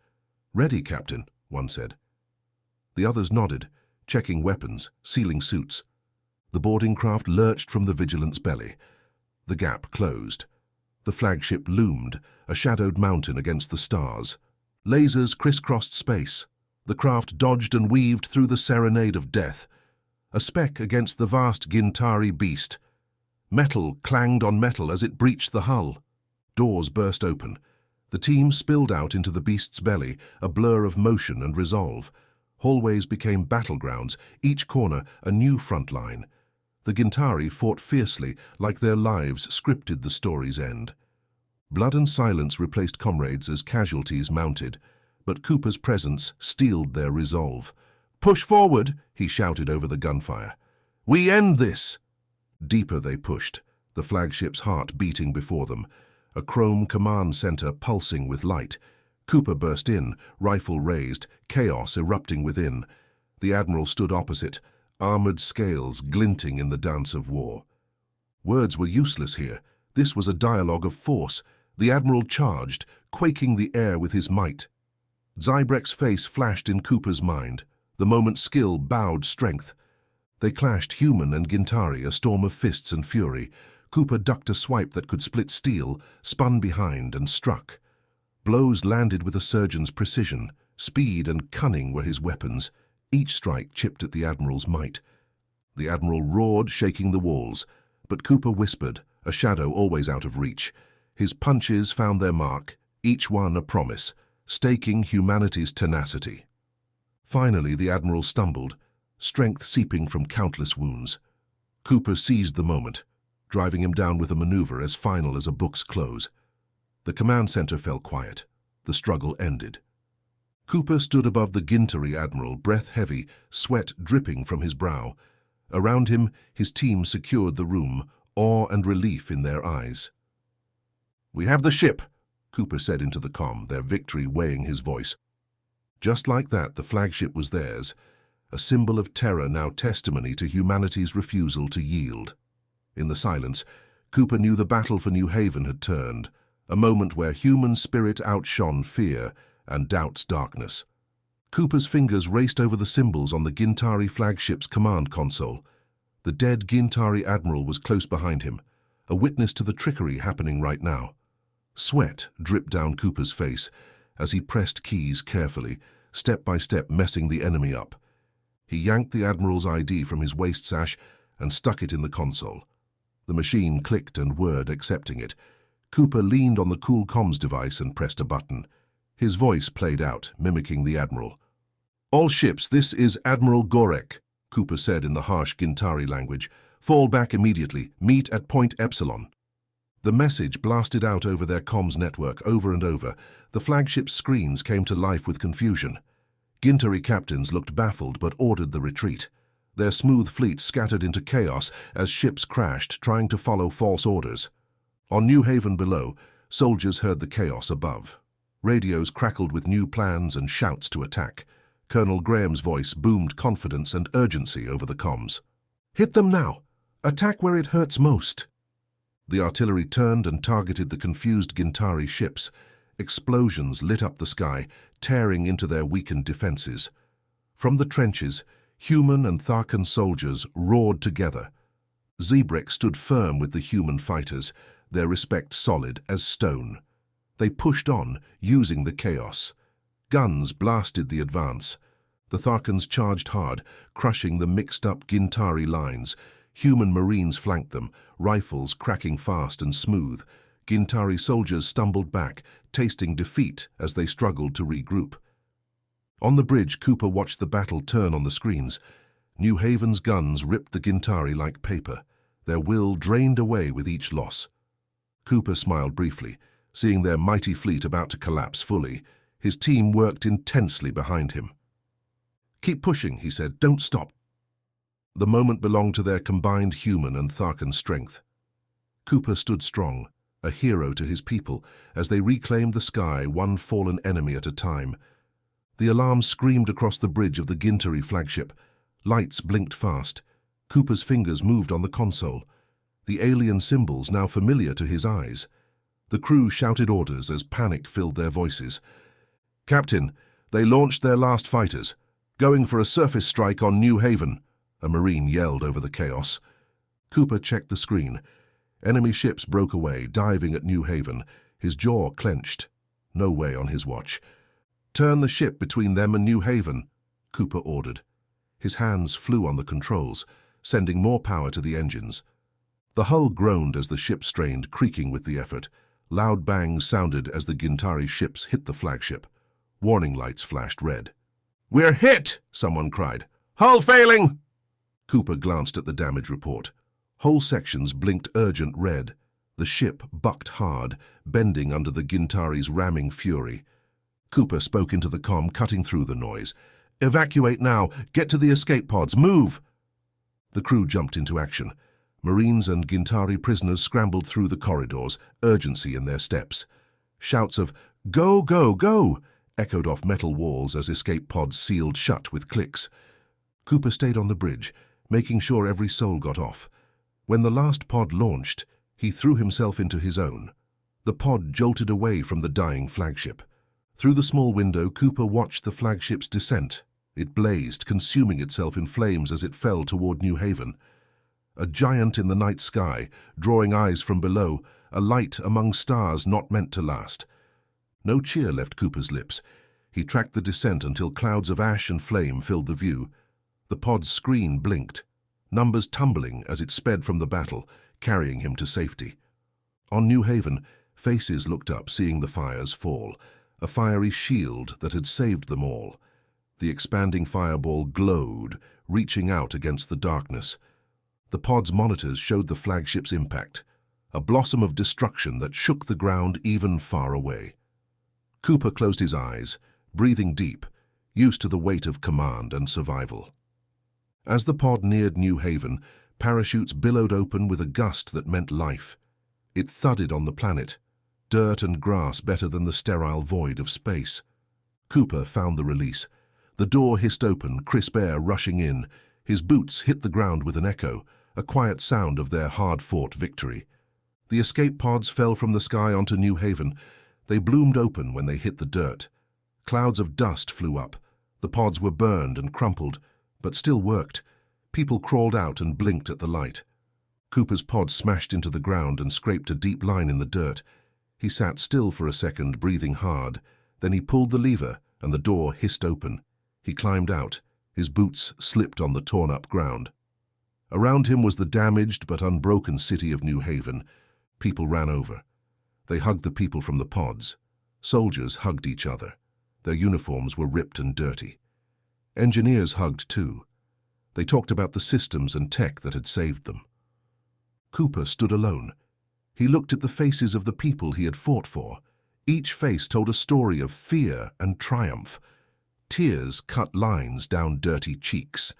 Speaker 1: "Ready, Captain," one said. The others nodded, checking weapons, sealing suits. The boarding craft lurched from the Vigilant's belly. The gap closed. The flagship loomed, a shadowed mountain against the stars. Lasers crisscrossed space. The craft dodged and weaved through the serenade of death. A speck against the vast Gintari beast. Metal clanged on metal as it breached the hull. Doors burst open. The team spilled out into the beast's belly, a blur of motion and resolve. Hallways became battlegrounds, each corner a new front line. The Gintari fought fiercely, like their lives scripted the story's end. Blood and silence replaced comrades as casualties mounted, but Cooper's presence steeled their resolve. "Push forward," he shouted over the gunfire. "We end this!" Deeper they pushed, the flagship's heart beating before them, a chrome command center pulsing with light. Cooper burst in, rifle raised, chaos erupting within. The Admiral stood opposite, armored scales glinting in the dance of war. Words were useless here. This was a dialogue of force. The Admiral charged, quaking the air with his might. Zybrek's face flashed in Cooper's mind. The moment's skill bowed strength. They clashed, human and Gintari, a storm of fists and fury. Cooper ducked a swipe that could split steel, spun behind, and struck. Blows landed with a surgeon's precision. Speed and cunning were his weapons. Each strike chipped at the Admiral's might. The Admiral roared, shaking the walls. But Cooper whispered, a shadow always out of reach. His punches found their mark, each one a promise, staking humanity's tenacity. Finally, the Admiral stumbled, strength seeping from countless wounds. Cooper seized the moment, driving him down with a maneuver as final as a book's close. The command center fell quiet. The struggle ended. Cooper stood above the Gintari Admiral, breath heavy, sweat dripping from his brow. Around him, his team secured the room, awe and relief in their eyes. "We have the ship," Cooper said into the comm, their victory weighing his voice. Just like that, the flagship was theirs, a symbol of terror, now testimony to humanity's refusal to yield. In the silence, Cooper knew the battle for New Haven had turned, a moment where human spirit outshone fear and doubt's darkness. Cooper's fingers raced over the symbols on the Gintari flagship's command console. The dead Gintari Admiral was close behind him, a witness to the trickery happening right now. Sweat dripped down Cooper's face as he pressed keys carefully, step by step messing the enemy up. He yanked the Admiral's ID from his waist sash and stuck it in the console. The machine clicked and whirred, accepting it. Cooper leaned on the cool comms device and pressed a button. His voice played out, mimicking the Admiral. "All ships, this is Admiral Gorek," Cooper said in the harsh Gintari language. "Fall back immediately. Meet at Point Epsilon." The message blasted out over their comms network over and over. The flagship's screens came to life with confusion. Gintari captains looked baffled but ordered the retreat. Their smooth fleet scattered into chaos as ships crashed, trying to follow false orders. On New Haven below, soldiers heard the chaos above. Radios crackled with new plans and shouts to attack. Colonel Graham's voice boomed confidence and urgency over the comms. "Hit them now! Attack where it hurts most!" The artillery turned and targeted the confused Gintari ships. Explosions lit up the sky, tearing into their weakened defenses. From the trenches, human and Tharkan soldiers roared together. Zebrek stood firm with the human fighters, their respect solid as stone. They pushed on, using the chaos. Guns blasted the advance. The Tharkans charged hard, crushing the mixed-up Gintari lines. Human Marines flanked them, rifles cracking fast and smooth. Gintari soldiers stumbled back, tasting defeat as they struggled to regroup. On the bridge, Cooper watched the battle turn on the screens. New Haven's guns ripped the Gintari like paper, their will drained away with each loss. Cooper smiled briefly, seeing their mighty fleet about to collapse fully. His team worked intensely behind him. "Keep pushing," he said. "Don't stop." The moment belonged to their combined human and Tharkan strength. Cooper stood strong, a hero to his people, as they reclaimed the sky, one fallen enemy at a time. The alarm screamed across the bridge of the Gintari flagship. Lights blinked fast. Cooper's fingers moved on the console, the alien symbols now familiar to his eyes. The crew shouted orders as panic filled their voices. "Captain, they launched their last fighters, going for a surface strike on New Haven," a Marine yelled over the chaos. Cooper checked the screen. Enemy ships broke away, diving at New Haven. His jaw clenched. No way on his watch. "Turn the ship between them and New Haven," Cooper ordered. His hands flew on the controls, sending more power to the engines. The hull groaned as the ship strained, creaking with the effort. Loud bangs sounded as the Gintari ships hit the flagship. Warning lights flashed red. "We're hit!" someone cried. "Hull failing!" Cooper glanced at the damage report. Whole sections blinked urgent red. The ship bucked hard, bending under the Gintari's ramming fury. Cooper spoke into the comm, cutting through the noise. "Evacuate now! Get to the escape pods! Move!" The crew jumped into action. Marines and Gintari prisoners scrambled through the corridors, urgency in their steps. Shouts of "Go, go, go!" echoed off metal walls as escape pods sealed shut with clicks. Cooper stayed on the bridge, making sure every soul got off. When the last pod launched, he threw himself into his own. The pod jolted away from the dying flagship. Through the small window, Cooper watched the flagship's descent. It blazed, consuming itself in flames as it fell toward New Haven. A giant in the night sky, drawing eyes from below, a light among stars not meant to last. No cheer left Cooper's lips. He tracked the descent until clouds of ash and flame filled the view. The pod's screen blinked, numbers tumbling as it sped from the battle, carrying him to safety. On New Haven, faces looked up, seeing the fires fall, a fiery shield that had saved them all. The expanding fireball glowed, reaching out against the darkness. The pod's monitors showed the flagship's impact, a blossom of destruction that shook the ground even far away. Cooper closed his eyes, breathing deep, used to the weight of command and survival. As the pod neared New Haven, parachutes billowed open with a gust that meant life. It thudded on the planet, dirt and grass better than the sterile void of space. Cooper found the release. The door hissed open, crisp air rushing in. His boots hit the ground with an echo, a quiet sound of their hard-fought victory. The escape pods fell from the sky onto New Haven. They bloomed open when they hit the dirt. Clouds of dust flew up. The pods were burned and crumpled, but still worked. People crawled out and blinked at the light. Cooper's pod smashed into the ground and scraped a deep line in the dirt. He sat still for a second, breathing hard. Then he pulled the lever, and the door hissed open. He climbed out. His boots slipped on the torn-up ground. Around him was the damaged but unbroken city of New Haven. People ran over. They hugged the people from the pods. Soldiers hugged each other. Their uniforms were ripped and dirty. Engineers hugged too. They talked about the systems and tech that had saved them. Cooper stood alone. He looked at the faces of the people he had fought for. Each face told a story of fear and triumph. Tears cut lines down dirty cheeks.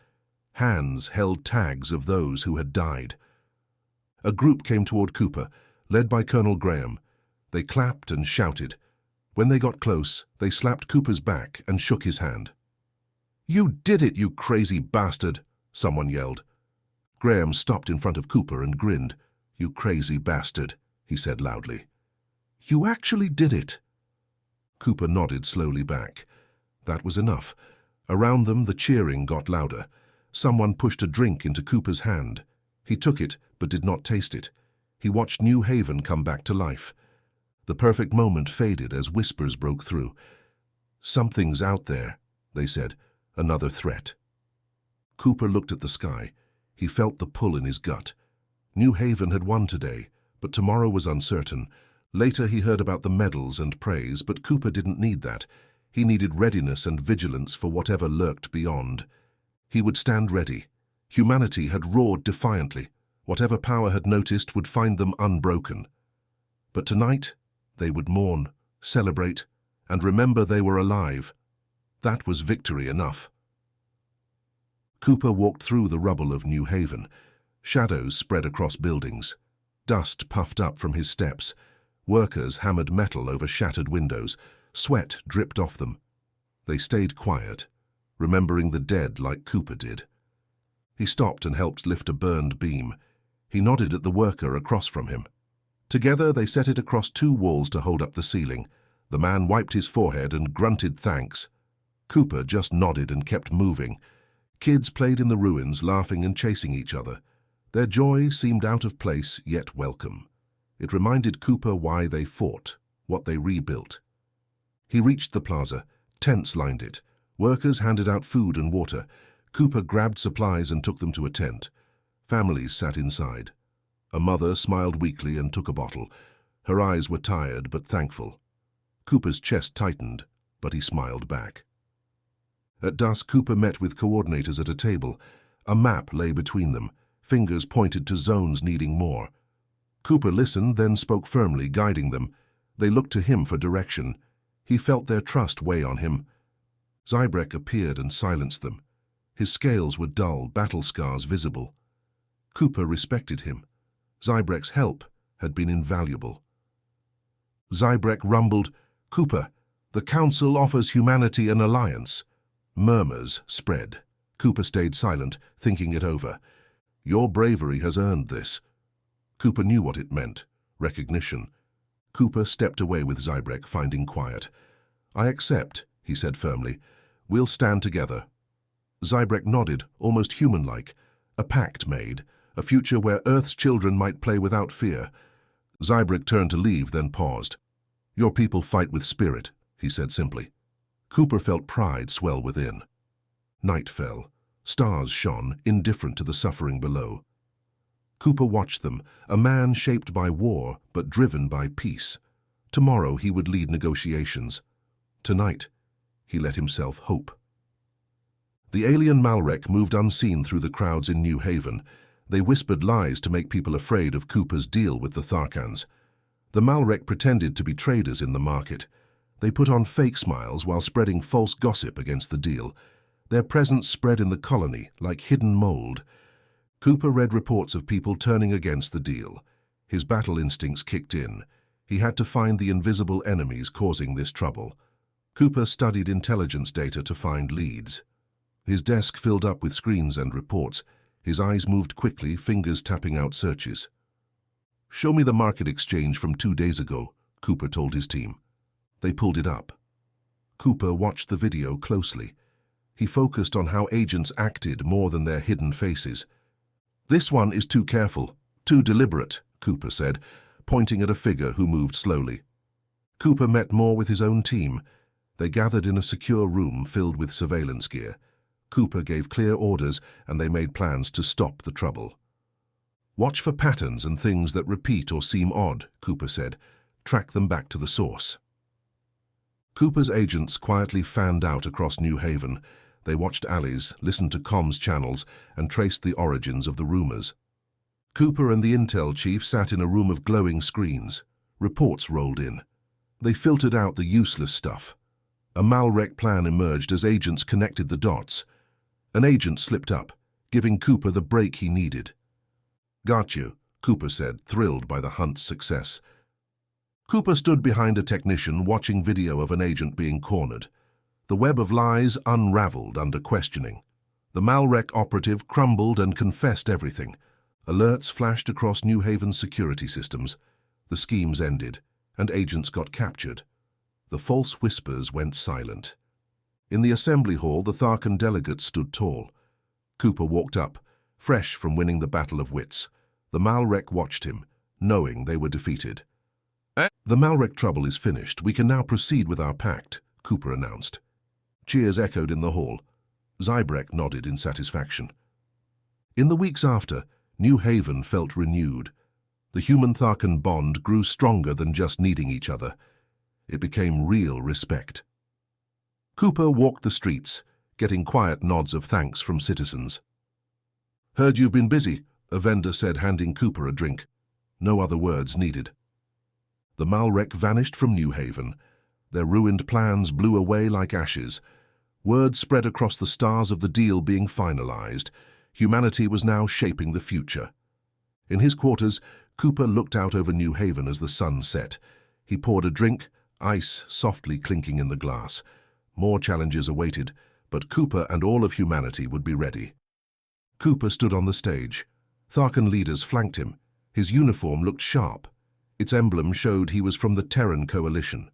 Speaker 1: Hands held tags of those who had died. A group came toward Cooper, led by Colonel Graham. They clapped and shouted. When they got close, they slapped Cooper's back and shook his hand. "You did it, you crazy bastard!" someone yelled. Graham stopped in front of Cooper and grinned. "You crazy bastard," he said loudly. "You actually did it." Cooper nodded slowly back. That was enough. Around them, the cheering got louder. Someone pushed a drink into Cooper's hand. He took it, but did not taste it. He watched New Haven come back to life. The perfect moment faded as whispers broke through. "Something's out there," they said. "Another threat." Cooper looked at the sky. He felt the pull in his gut. New Haven had won today, but tomorrow was uncertain. Later he heard about the medals and praise, but Cooper didn't need that. He needed readiness and vigilance for whatever lurked beyond. He would stand ready. Humanity had roared defiantly. Whatever power had noticed would find them unbroken. But tonight, they would mourn, celebrate, and remember they were alive. That was victory enough. Cooper walked through the rubble of New Haven. Shadows spread across buildings. Dust puffed up from his steps. Workers hammered metal over shattered windows. Sweat dripped off them. They stayed quiet, remembering the dead like Cooper did. He stopped and helped lift a burned beam. He nodded at the worker across from him. Together they set it across two walls to hold up the ceiling. The man wiped his forehead and grunted thanks. Cooper just nodded and kept moving. Kids played in the ruins, laughing and chasing each other. Their joy seemed out of place, yet welcome. It reminded Cooper why they fought, what they rebuilt. He reached the plaza. Tents lined it. Workers handed out food and water. Cooper grabbed supplies and took them to a tent. Families sat inside. A mother smiled weakly and took a bottle. Her eyes were tired but thankful. Cooper's chest tightened, but he smiled back. At dusk, Cooper met with coordinators at a table. A map lay between them. Fingers pointed to zones needing more. Cooper listened, then spoke firmly, guiding them. They looked to him for direction. He felt their trust weigh on him. Zybrek appeared and silenced them. His scales were dull, battle scars visible. Cooper respected him. Zybrek's help had been invaluable. Zybrek rumbled, Cooper, the Council offers humanity an alliance. Murmurs spread. Cooper stayed silent, thinking it over. Your bravery has earned this. Cooper knew what it meant. Recognition. Cooper stepped away with Zybrek, finding quiet. I accept, he said firmly. We'll stand together. Zybrek nodded, almost human-like. A pact made, a future where Earth's children might play without fear. Zybrek turned to leave, then paused. Your people fight with spirit, he said simply. Cooper felt pride swell within. Night fell. Stars shone, indifferent to the suffering below. Cooper watched them, a man shaped by war but driven by peace. Tomorrow he would lead negotiations. Tonight, he let himself hope. The alien Malrek moved unseen through the crowds in New Haven. They whispered lies to make people afraid of Cooper's deal with the Tharkans. The Malrek pretended to be traders in the market. They put on fake smiles while spreading false gossip against the deal. Their presence spread in the colony like hidden mold. Cooper read reports of people turning against the deal. His battle instincts kicked in. He had to find the invisible enemies causing this trouble. Cooper studied intelligence data to find leads. His desk filled up with screens and reports. His eyes moved quickly, fingers tapping out searches. Show me the market exchange from 2 days ago, Cooper told his team. They pulled it up. Cooper watched the video closely. He focused on how agents acted more than their hidden faces. This one is too careful, too deliberate, Cooper said, pointing at a figure who moved slowly. Cooper met more with his own team. They gathered in a secure room filled with surveillance gear. Cooper gave clear orders, and they made plans to stop the trouble. Watch for patterns and things that repeat or seem odd, Cooper said. Track them back to the source. Cooper's agents quietly fanned out across New Haven. They watched alleys, listened to comms channels, and traced the origins of the rumors. Cooper and the intel chief sat in a room of glowing screens. Reports rolled in. They filtered out the useless stuff. A Malrek plan emerged as agents connected the dots. An agent slipped up, giving Cooper the break he needed. Got you, Cooper said, thrilled by the hunt's success. Cooper stood behind a technician watching video of an agent being cornered. The web of lies unraveled under questioning. The Malrek operative crumbled and confessed everything. Alerts flashed across New Haven's security systems. The schemes ended, and agents got captured. The false whispers went silent. In the assembly hall, the Tharkan delegates stood tall. Cooper walked up, fresh from winning the battle of wits. The Malrek watched him, knowing they were defeated. The Malrek trouble is finished. We can now proceed with our pact, Cooper announced. Cheers echoed in the hall. Zybrek nodded in satisfaction. In the weeks after, New Haven felt renewed. The human-Tharkan bond grew stronger than just needing each other. It became real respect. Cooper walked the streets, getting quiet nods of thanks from citizens. Heard you've been busy, a vendor said, handing Cooper a drink. No other words needed. The Malrek vanished from New Haven. Their ruined plans blew away like ashes. Word spread across the stars of the deal being finalized. Humanity was now shaping the future. In his quarters, Cooper looked out over New Haven as the sun set. He poured a drink, ice softly clinking in the glass. More challenges awaited, but Cooper and all of humanity would be ready. Cooper stood on the stage. Tharkan leaders flanked him. His uniform looked sharp. Its emblem showed he was from the Terran Coalition.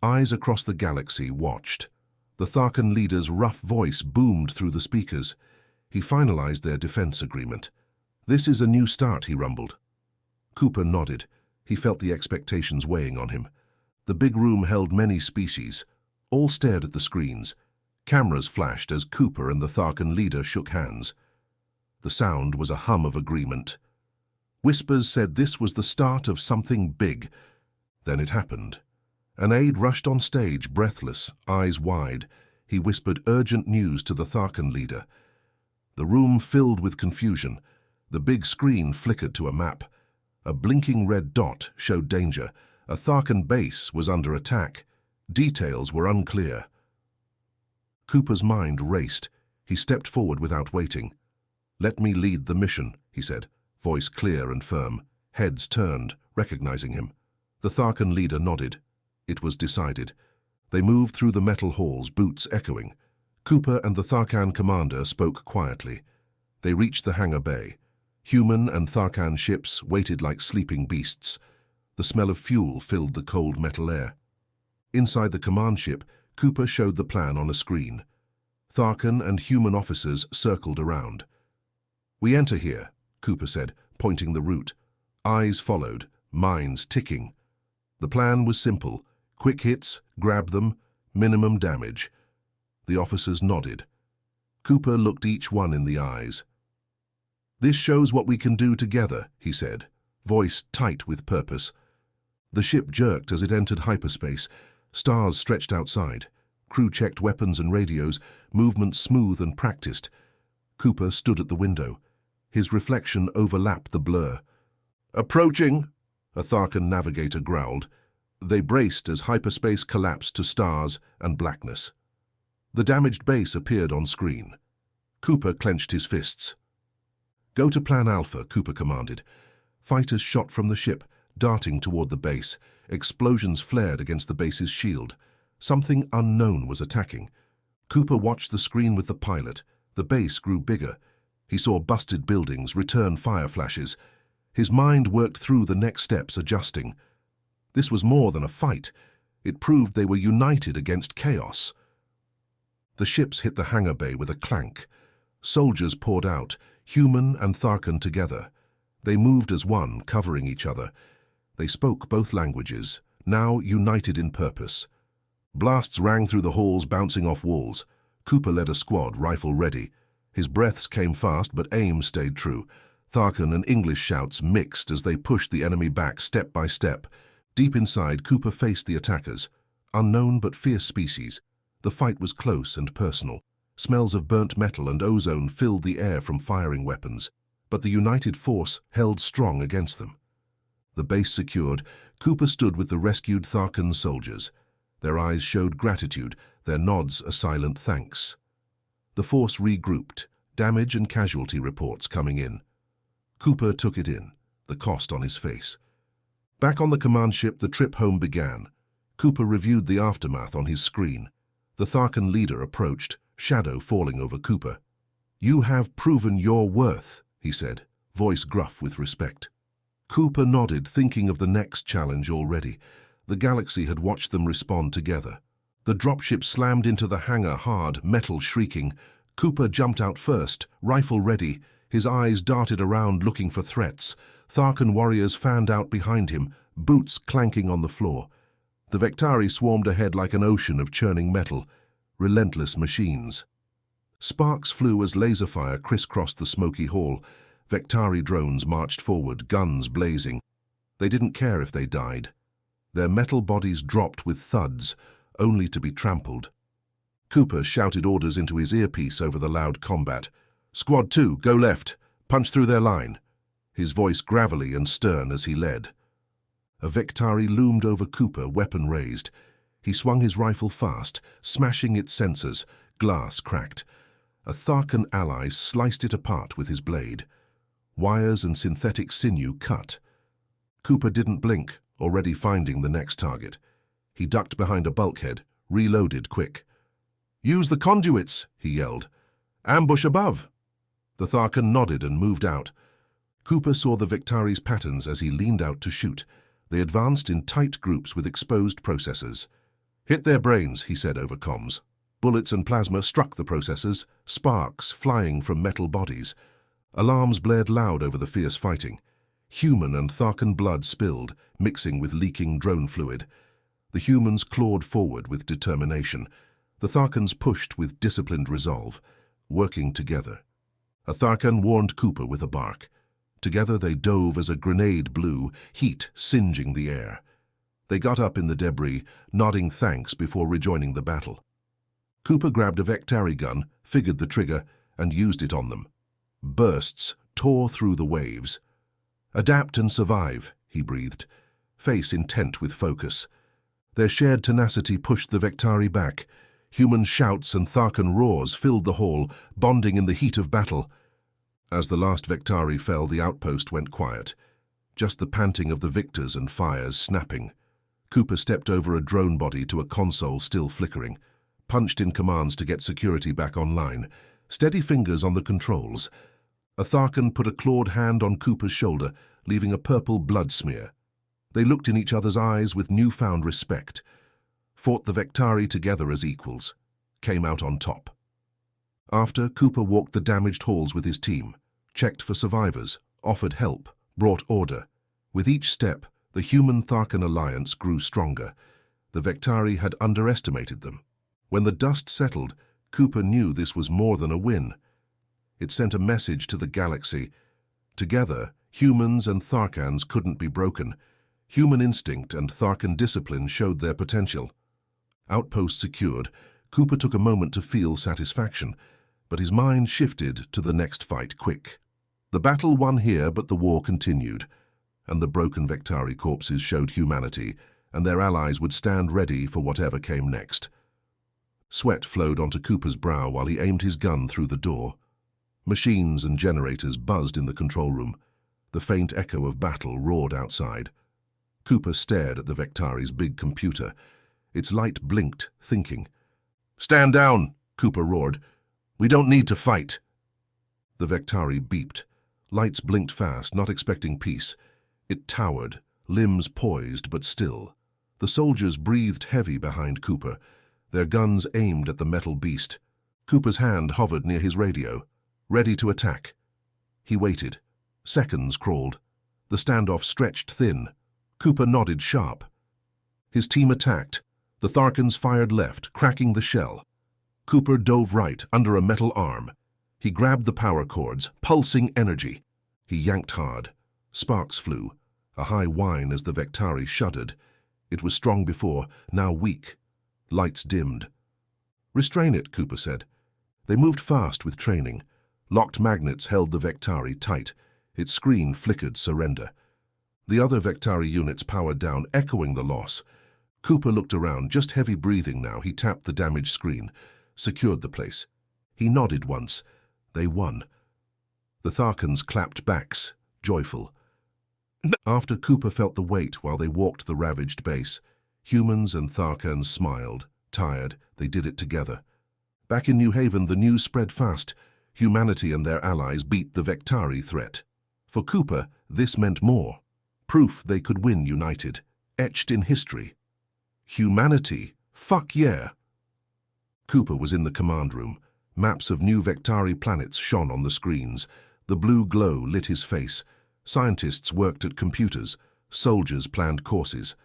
Speaker 1: Eyes across the galaxy watched. The Tharkan leader's rough voice boomed through the speakers. He finalized their defense agreement. This is a new start, he rumbled. Cooper nodded. He felt the expectations weighing on him. The big room held many species. All stared at the screens. Cameras flashed as Cooper and the Tharkan leader shook hands. The sound was a hum of agreement. Whispers said this was the start of something big. Then it happened. An aide rushed on stage, breathless, eyes wide. He whispered urgent news to the Tharkan leader. The room filled with confusion. The big screen flickered to a map. A blinking red dot showed danger. A Tharkan base was under attack. Details were unclear. Cooper's mind raced. He stepped forward without waiting. Let me lead the mission, he said, voice clear and firm. Heads turned, recognizing him. The Tharkan leader nodded. It was decided. They moved through the metal halls, boots echoing. Cooper and the Tharkan commander spoke quietly. They reached the hangar bay. Human and Tharkan ships waited like sleeping beasts. The smell of fuel filled the cold metal air. Inside the command ship, Cooper showed the plan on a screen. Tharkan and human officers circled around. "We enter here," Cooper said, pointing the route. Eyes followed, minds ticking. The plan was simple. Quick hits, grab them, minimum damage. The officers nodded. Cooper looked each one in the eyes. "This shows what we can do together," he said, voice tight with purpose. The ship jerked as it entered hyperspace. Stars stretched outside. Crew checked weapons and radios, movement smooth and practiced. Cooper stood at the window. His reflection overlapped the blur. "Approaching," a Tharkan navigator growled. They braced as hyperspace collapsed to stars and blackness. The damaged base appeared on screen. Cooper clenched his fists. "Go to Plan Alpha," Cooper commanded. Fighters shot from the ship, darting toward the base. Explosions flared against the base's shield. Something unknown was attacking. Cooper watched the screen with the pilot. The base grew bigger. He saw busted buildings, return fire flashes. His mind worked through the next steps, adjusting. This was more than a fight. It proved they were united against chaos. The ships hit the hangar bay with a clank. Soldiers poured out, human and Tharkan together. They moved as one, covering each other. They spoke both languages, now united in purpose. Blasts rang through the halls, bouncing off walls. Cooper led a squad, rifle ready. His breaths came fast, but aim stayed true. Tharkan and English shouts mixed as they pushed the enemy back step by step. Deep inside, Cooper faced the attackers. Unknown but fierce species. The fight was close and personal. Smells of burnt metal and ozone filled the air from firing weapons. But the united force held strong against them. The base secured, Cooper stood with the rescued Tharkan soldiers. Their eyes showed gratitude, their nods a silent thanks. The force regrouped, damage and casualty reports coming in. Cooper took it in, the cost on his face. Back on the command ship, the trip home began. Cooper reviewed the aftermath on his screen. The Tharkan leader approached, shadow falling over Cooper. "You have proven your worth," he said, voice gruff with respect. Cooper nodded, thinking of the next challenge already. The galaxy had watched them respond together. The dropship slammed into the hangar hard, metal shrieking. Cooper jumped out first, rifle ready. His eyes darted around looking for threats. Tharkan warriors fanned out behind him, boots clanking on the floor. The Vektari swarmed ahead like an ocean of churning metal, relentless machines. Sparks flew as laser fire crisscrossed the smoky hall. Vektari drones marched forward, guns blazing. They didn't care if they died. Their metal bodies dropped with thuds, only to be trampled. Cooper shouted orders into his earpiece over the loud combat. "Squad 2, go left. Punch through their line." His voice gravelly and stern as he led. A Vektari loomed over Cooper, weapon raised. He swung his rifle fast, smashing its sensors. Glass cracked. A Tharkan ally sliced it apart with his blade. Wires and synthetic sinew cut. Cooper didn't blink, already finding the next target. He ducked behind a bulkhead, reloaded quick. "Use the conduits," he yelled. "Ambush above." The Tharkan nodded and moved out. Cooper saw the Vektari's patterns as he leaned out to shoot. They advanced in tight groups with exposed processors. "Hit their brains," he said over comms. Bullets and plasma struck the processors, sparks flying from metal bodies. Alarms blared loud over the fierce fighting. Human and Tharkan blood spilled, mixing with leaking drone fluid. The humans clawed forward with determination. The Tharkans pushed with disciplined resolve, working together. A Tharkan warned Cooper with a bark. Together they dove as a grenade blew, heat singeing the air. They got up in the debris, nodding thanks before rejoining the battle. Cooper grabbed a Vektari gun, figured the trigger, and used it on them. Bursts tore through the waves. "Adapt and survive," he breathed, face intent with focus. Their shared tenacity pushed the Vektari back. Human shouts and Tharkan roars filled the hall, bonding in the heat of battle. As the last Vektari fell, the outpost went quiet. Just the panting of the victors and fires snapping. Cooper stepped over a drone body to a console still flickering, punched in commands to get security back online, steady fingers on the controls. A Tharkan put a clawed hand on Cooper's shoulder, leaving a purple blood smear. They looked in each other's eyes with newfound respect, fought the Vectari together as equals, came out on top. After, Cooper walked the damaged halls with his team, checked for survivors, offered help, brought order. With each step, the human-Tharkan alliance grew stronger. The Vectari had underestimated them. When the dust settled, Cooper knew this was more than a win. It sent a message to the galaxy. Together, humans and Tharkans couldn't be broken. Human instinct and Tharkan discipline showed their potential. Outpost secured, Cooper took a moment to feel satisfaction, but his mind shifted to the next fight quick. The battle won here, but the war continued, and the broken Vectari corpses showed humanity, and their allies would stand ready for whatever came next. Sweat flowed onto Cooper's brow while he aimed his gun through the door. Machines and generators buzzed in the control room. The faint echo of battle roared outside. Cooper stared at the Vectari's big computer. Its light blinked, thinking. "Stand down," Cooper roared. "We don't need to fight." The Vectari beeped. Lights blinked fast, not expecting peace. It towered, limbs poised but still. The soldiers breathed heavy behind Cooper, their guns aimed at the metal beast. Cooper's hand hovered near his radio, ready to attack. He waited. Seconds crawled. The standoff stretched thin. Cooper nodded sharp. His team attacked. The Tharkans fired left, cracking the shell. Cooper dove right, under a metal arm. He grabbed the power cords, pulsing energy. He yanked hard. Sparks flew, a high whine as the Vectari shuddered. It was strong before, now weak. Lights dimmed. "Restrain it," Cooper said. They moved fast with training. Locked magnets held the Vectari tight. Its screen flickered surrender. The other Vectari units powered down, echoing the loss. Cooper looked around, just heavy breathing now. He tapped the damaged screen, secured the place. He nodded once. They won. The Tharkans clapped backs, joyful. After, Cooper felt the weight while they walked the ravaged base. Humans and Tharkans smiled, tired. They did it together. Back in New Haven, the news spread fast. Humanity and their allies beat the Vectari threat. For Cooper, this meant more. Proof they could win united, etched in history. Humanity, fuck yeah! Cooper was in the command room. Maps of new Vectari planets shone on the screens. The blue glow lit his face. Scientists worked at computers. Soldiers planned courses.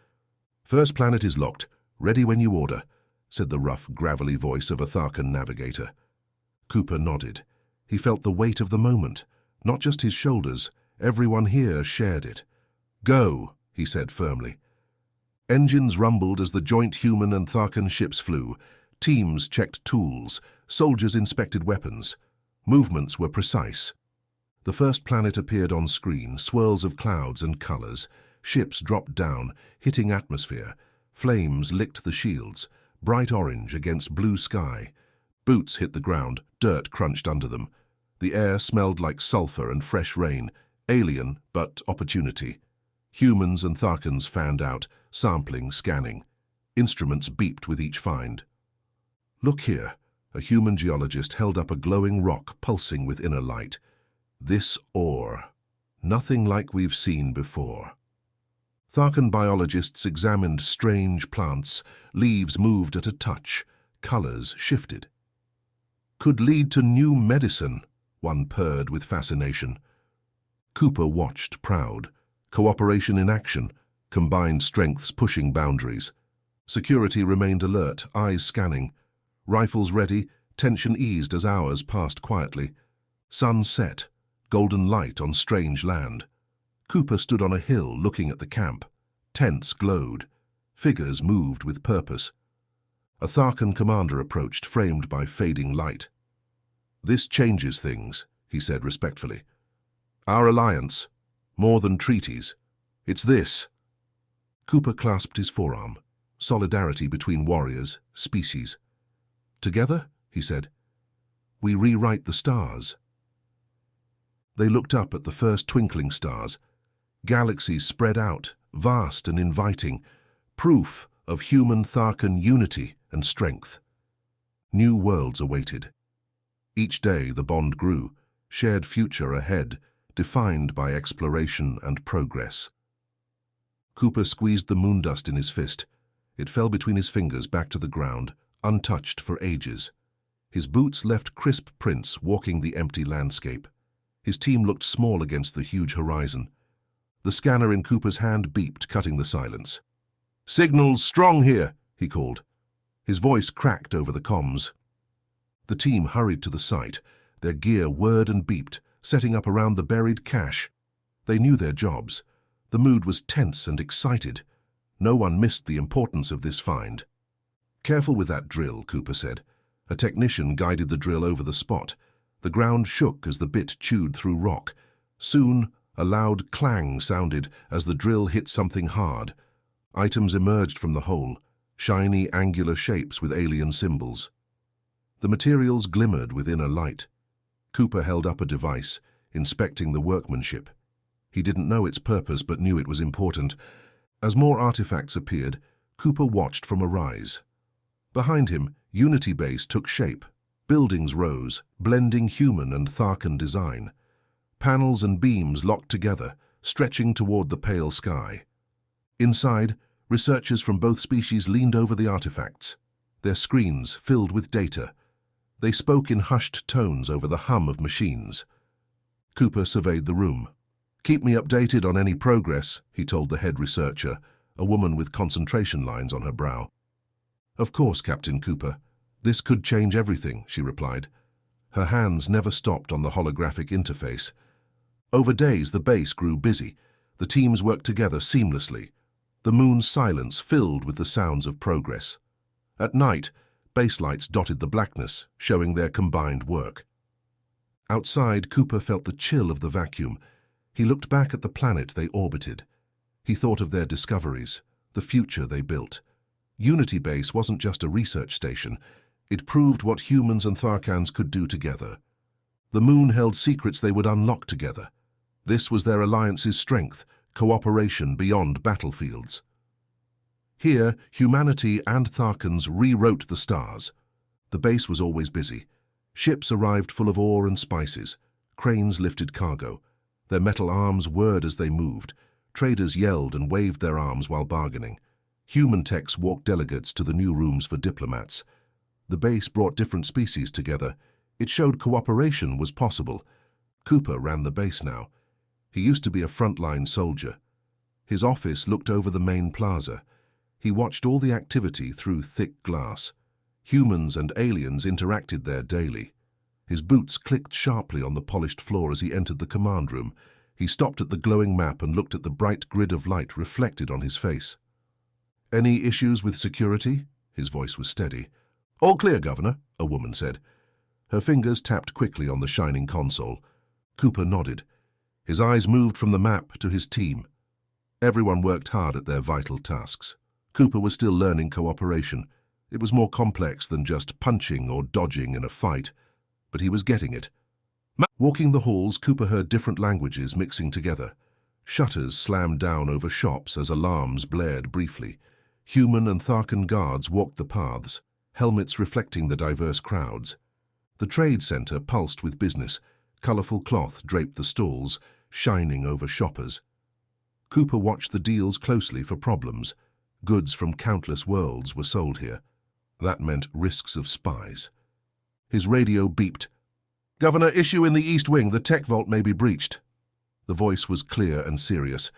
Speaker 1: "First planet is locked. Ready when you order," said the rough, gravelly voice of a Tharkan navigator. Cooper nodded. He felt the weight of the moment. Not just his shoulders. Everyone here shared it. "Go," he said firmly. Engines rumbled as the joint human and Tharkan ships flew. Teams checked tools. Soldiers inspected weapons. Movements were precise. The first planet appeared on screen, swirls of clouds and colors. Ships dropped down, hitting atmosphere. Flames licked the shields, bright orange against blue sky. Boots hit the ground, dirt crunched under them. The air smelled like sulfur and fresh rain. Alien, but opportunity. Humans and Tharkans fanned out, sampling, scanning. Instruments beeped with each find. "Look here," a human geologist held up a glowing rock pulsing with inner light. "This ore. Nothing like we've seen before." Tharkan biologists examined strange plants. Leaves moved at a touch. Colors shifted. "Could lead to new medicine," one purred with fascination. Cooper watched, proud. Cooperation in action, combined strengths pushing boundaries. Security remained alert, eyes scanning. Rifles ready, tension eased as hours passed quietly. Sun set, golden light on strange land. Cooper stood on a hill looking at the camp. Tents glowed. Figures moved with purpose. A Tharkan commander approached, framed by fading light. "This changes things," he said respectfully. "Our alliance. More than treaties. It's this." Cooper clasped his forearm. Solidarity between warriors, species. "Together," he said, "we rewrite the stars." They looked up at the first twinkling stars. Galaxies spread out, vast and inviting. proof of human Tharkan unity and strength. New worlds awaited. Each day the bond grew, shared future ahead, defined by exploration and progress. Cooper squeezed the moondust in his fist. It fell between his fingers back to the ground, untouched for ages. His boots left crisp prints walking the empty landscape. His team looked small against the huge horizon. The scanner in Cooper's hand beeped, cutting the silence. "Signals strong here," he called. His voice cracked over the comms. The team hurried to the site. Their gear whirred and beeped, setting up around the buried cache. They knew their jobs. The mood was tense and excited. No one missed the importance of this find. "Careful with that drill," Cooper said. A technician guided the drill over the spot. The ground shook as the bit chewed through rock. Soon, a loud clang sounded as the drill hit something hard. Items emerged from the hole, shiny, angular shapes with alien symbols. The materials glimmered within a light. Cooper held up a device, inspecting the workmanship. He didn't know its purpose but knew it was important. As more artifacts appeared, Cooper watched from a rise. Behind him, Unity Base took shape. Buildings rose, blending human and Tharkan design. Panels and beams locked together, stretching toward the pale sky. Inside, researchers from both species leaned over the artifacts, their screens filled with data. They spoke in hushed tones over the hum of machines. Cooper surveyed the room. "Keep me updated on any progress," he told the head researcher, a woman with concentration lines on her brow. "Of course, Captain Cooper. This could change everything," she replied. Her hands never stopped on the holographic interface. Over days, the base grew busy. The teams worked together seamlessly. The moon's silence filled with the sounds of progress. At night, base lights dotted the blackness, showing their combined work. Outside, Cooper felt the chill of the vacuum. He looked back at the planet they orbited. He thought of their discoveries, the future they built. Unity Base wasn't just a research station. It proved what humans and Tharkans could do together. The moon held secrets they would unlock together. This was their alliance's strength, cooperation beyond battlefields. Here, humanity and Tharkans rewrote the stars. The base was always busy. Ships arrived full of ore and spices. Cranes lifted cargo. Their metal arms whirred as they moved. Traders yelled and waved their arms while bargaining. Human techs walked delegates to the new rooms for diplomats. The base brought different species together. It showed cooperation was possible. Cooper ran the base now. He used to be a frontline soldier. His office looked over the main plaza. He watched all the activity through thick glass. Humans and aliens interacted there daily. His boots clicked sharply on the polished floor as he entered the command room. He stopped at the glowing map and looked at the bright grid of light reflected on his face. "Any issues with security?" His voice was steady. "All clear, Governor," a woman said. Her fingers tapped quickly on the shining console. Cooper nodded. His eyes moved from the map to his team. Everyone worked hard at their vital tasks. Cooper was still learning cooperation. It was more complex than just punching or dodging in a fight, but he was getting it. Walking the halls, Cooper heard different languages mixing together. Shutters slammed down over shops as alarms blared briefly. Human and Tharkan guards walked the paths, helmets reflecting the diverse crowds. The trade center pulsed with business. Colorful cloth draped the stalls, shining over shoppers. Cooper watched the deals closely for problems. Goods from countless worlds were sold here. That meant risks of spies. His radio beeped. "Governor, issue in the East Wing. The tech vault may be breached." The voice was clear and serious.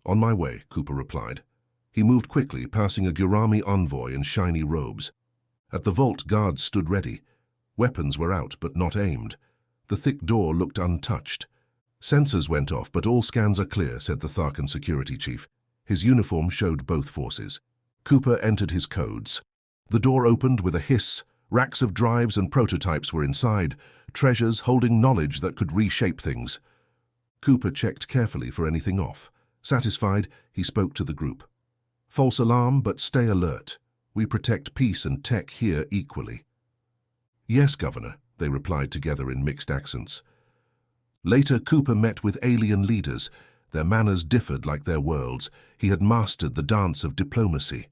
Speaker 1: "On my way," Cooper replied. He moved quickly, passing a Gurami envoy in shiny robes. At the vault, guards stood ready. Weapons were out, but not aimed. The thick door looked untouched. "Sensors went off, but all scans are clear," said the Tharkan security chief. His uniform showed both forces. Cooper entered his codes. The door opened with a hiss. Racks of drives and prototypes were inside, treasures holding knowledge that could reshape things. Cooper checked carefully for anything off. Satisfied, he spoke to the group. "False alarm, but stay alert. We protect peace and tech here equally." "Yes, Governor," they replied together in mixed accents. Later, Cooper met with alien leaders. Their manners differed like their worlds. He had mastered the dance of diplomacy.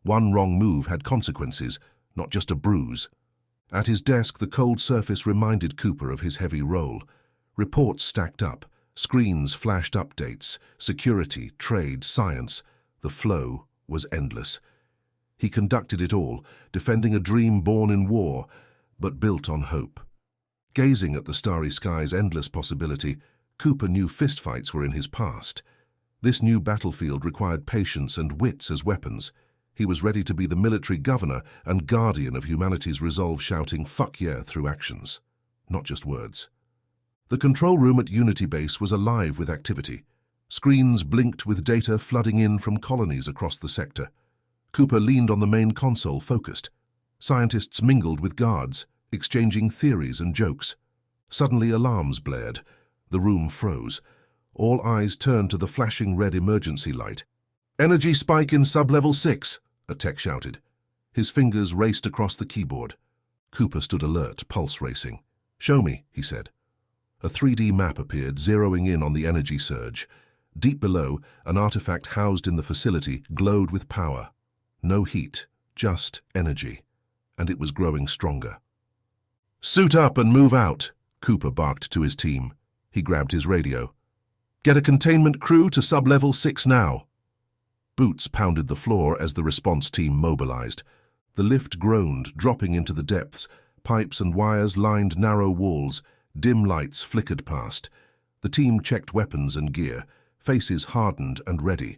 Speaker 1: One wrong move had consequences, not just a bruise. At his desk, the cold surface reminded Cooper of his heavy role. Reports stacked up, screens flashed updates, security, trade, science. The flow was endless. He conducted it all, defending a dream born in war, but built on hope. Gazing at the starry sky's endless possibility, Cooper knew fistfights were in his past. This new battlefield required patience and wits as weapons. He was ready to be the military governor and guardian of humanity's resolve, shouting "fuck yeah" through actions, not just words. The control room at Unity Base was alive with activity. Screens blinked with data flooding in from colonies across the sector. Cooper leaned on the main console, focused. Scientists mingled with guards, exchanging theories and jokes. Suddenly alarms blared. The room froze. All eyes turned to the flashing red emergency light. "Energy spike in sub-level 6, a tech shouted. His fingers raced across the keyboard. Cooper stood alert, pulse racing. "Show me," he said. A 3D map appeared, zeroing in on the energy surge. Deep below, an artifact housed in the facility glowed with power. No heat, just energy. And it was growing stronger. "Suit up and move out," Cooper barked to his team. He grabbed his radio. "Get a containment crew to sub-level 6 now." Boots pounded the floor as the response team mobilized. The lift groaned, dropping into the depths. Pipes and wires lined narrow walls. Dim lights flickered past. The team checked weapons and gear, faces hardened and ready.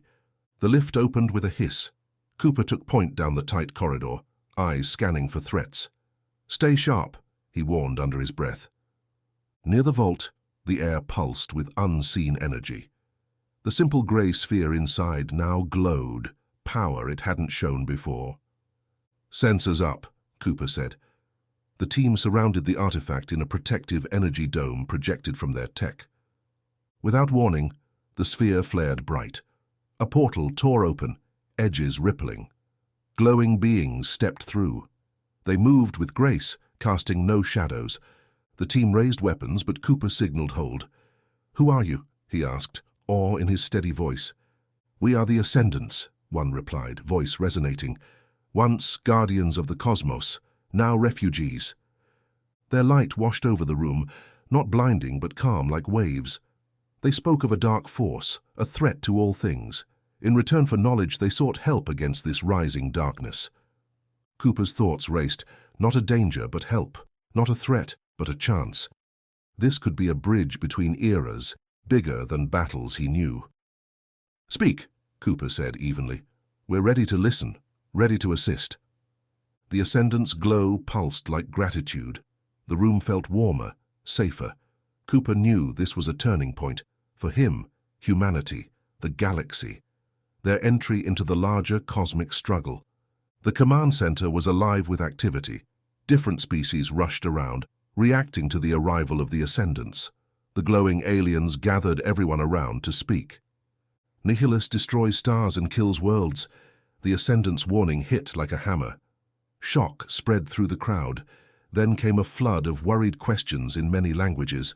Speaker 1: The lift opened with a hiss. Cooper took point down the tight corridor, eyes scanning for threats. "Stay sharp," he warned under his breath. Near the vault, the air pulsed with unseen energy. The simple grey sphere inside now glowed, power it hadn't shown before. "Sensors up," Cooper said. The team surrounded the artifact in a protective energy dome projected from their tech. Without warning, the sphere flared bright. A portal tore open, edges rippling. Glowing beings stepped through. They moved with grace, casting no shadows. The team raised weapons, but Cooper signaled hold. "Who are you?" he asked, awe in his steady voice. "We are the Ascendants," one replied, voice resonating. "Once guardians of the cosmos, now refugees." Their light washed over the room, not blinding but calm like waves. They spoke of a dark force, a threat to all things. In return for knowledge, they sought help against this rising darkness. Cooper's thoughts raced, not a danger but help, not a threat but a chance. This could be a bridge between eras, bigger than battles he knew. "Speak," Cooper said evenly. "We're ready to listen, ready to assist." The Ascendant's glow pulsed like gratitude. The room felt warmer, safer. Cooper knew this was a turning point. For him, humanity, the galaxy. Their entry into the larger cosmic struggle. The command center was alive with activity. Different species rushed around, reacting to the arrival of the Ascendants. The glowing aliens gathered everyone around to speak. "Nihilus destroys stars and kills worlds." The Ascendants' warning hit like a hammer. Shock spread through the crowd. Then came a flood of worried questions in many languages.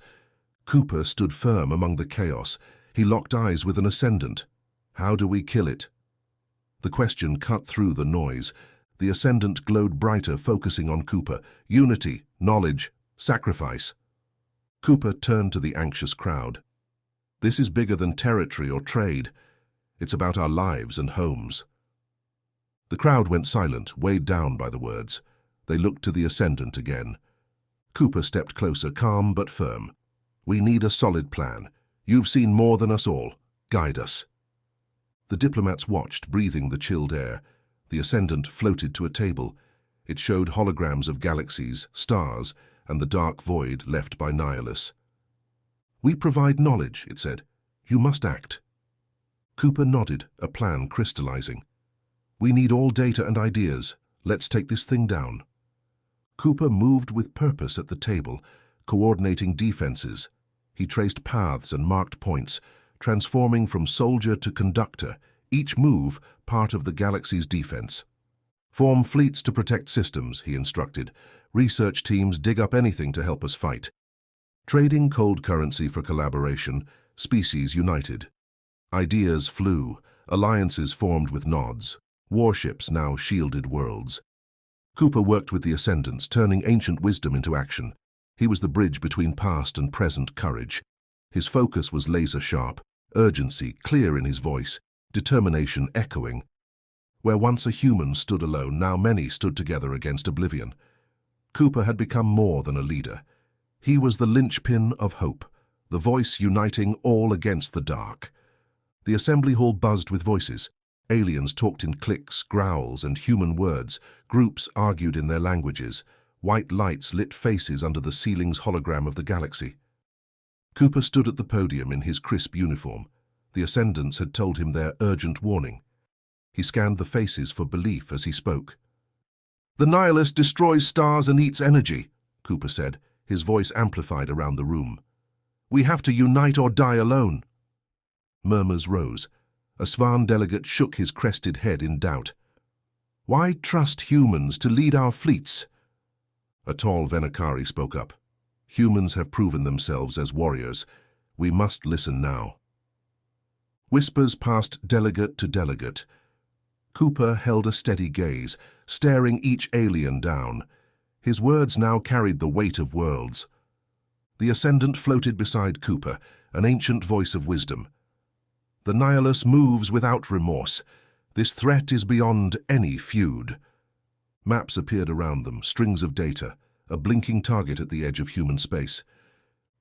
Speaker 1: Cooper stood firm among the chaos. He locked eyes with an Ascendant. "How do we kill it?" The question cut through the noise. The Ascendant glowed brighter, focusing on Cooper. "Unity, knowledge, sacrifice." Cooper turned to the anxious crowd. "This is bigger than territory or trade. It's about our lives and homes." The crowd went silent, weighed down by the words. They looked to the Ascendant again. Cooper stepped closer, calm but firm. "We need a solid plan. You've seen more than us all. Guide us." The diplomats watched, breathing the chilled air. The Ascendant floated to a table. It showed holograms of galaxies, stars, and the dark void left by Nihilus. "We provide knowledge," it said. "You must act." Cooper nodded, a plan crystallizing. "We need all data and ideas. Let's take this thing down." Cooper moved with purpose at the table, coordinating defenses. He traced paths and marked points, transforming from soldier to conductor, each move part of the galaxy's defense. "Form fleets to protect systems," he instructed. "Research teams dig up anything to help us fight. Trading cold currency for collaboration, Species united. Ideas flew, alliances formed with nods, warships now shielded worlds. Cooper worked with the Ascendants, turning ancient wisdom into action. He was the bridge between past and present courage. His focus was laser-sharp, urgency clear in his voice, determination echoing. Where once a human stood alone, now many stood together against oblivion. Cooper had become more than a leader. He was the linchpin of hope, the voice uniting all against the dark. The assembly hall buzzed with voices. Aliens talked in clicks, growls, and human words. Groups argued in their languages. White lights lit faces under the ceiling's hologram of the galaxy. Cooper stood at the podium in his crisp uniform. The Ascendants had told him their urgent warning. He scanned the faces for belief as he spoke. "The Nihilist destroys stars and eats energy," Cooper said, his voice amplified around the room. "We have to unite or die alone." Murmurs rose. A Svan delegate shook his crested head in doubt. "Why trust humans to lead our fleets?" A tall Venakari spoke up. "Humans have proven themselves as warriors. We must listen now." Whispers passed delegate to delegate. Cooper held a steady gaze, staring each alien down. His words now carried the weight of worlds. The Ascendant floated beside Cooper, an ancient voice of wisdom. "The Nihilus moves without remorse. This threat is beyond any feud." Maps appeared around them, strings of data, a blinking target at the edge of human space.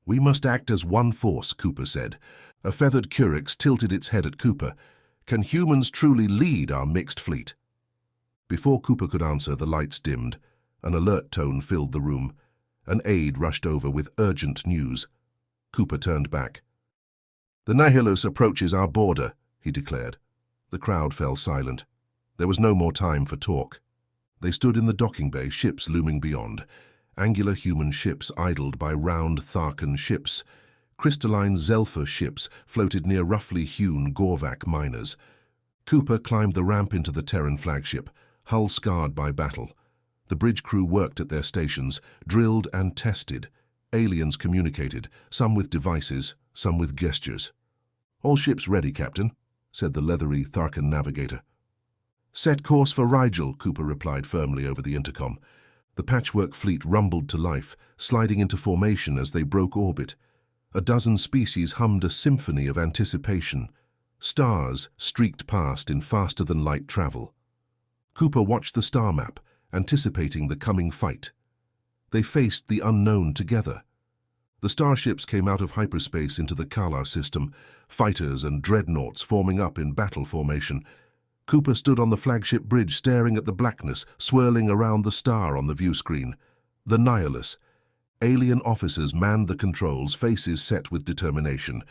Speaker 1: "We must act as one force," Cooper said. A feathered Curix tilted its head at Cooper. "Can humans truly lead our mixed fleet?" Before Cooper could answer, the lights dimmed. An alert tone filled the room. An aide rushed over with urgent news. Cooper turned back. "The Nihilus approaches our border," he declared. The crowd fell silent. There was no more time for talk. They stood in the docking bay, ships looming beyond. Angular human ships idled by round Tharkan ships. Crystalline Zelfa ships floated near roughly hewn Gorvak miners. Cooper climbed the ramp into the Terran flagship, hull scarred by battle. The bridge crew worked at their stations, drilled and tested. Aliens communicated, some with devices, some with gestures. "All ships ready, Captain," said the leathery Tharkan navigator. "Set course for Rigel," Cooper replied firmly over the intercom. The patchwork fleet rumbled to life, sliding into formation as they broke orbit. A dozen species hummed a symphony of anticipation. Stars streaked past in faster-than-light travel. Cooper watched the star map, anticipating the coming fight. They faced the unknown together. The starships came out of hyperspace into the Kala system, fighters and dreadnoughts forming up in battle formation. Cooper stood on the flagship bridge staring at the blackness swirling around the star on the view screen. The Nihilus. Alien officers manned the controls, faces set with determination.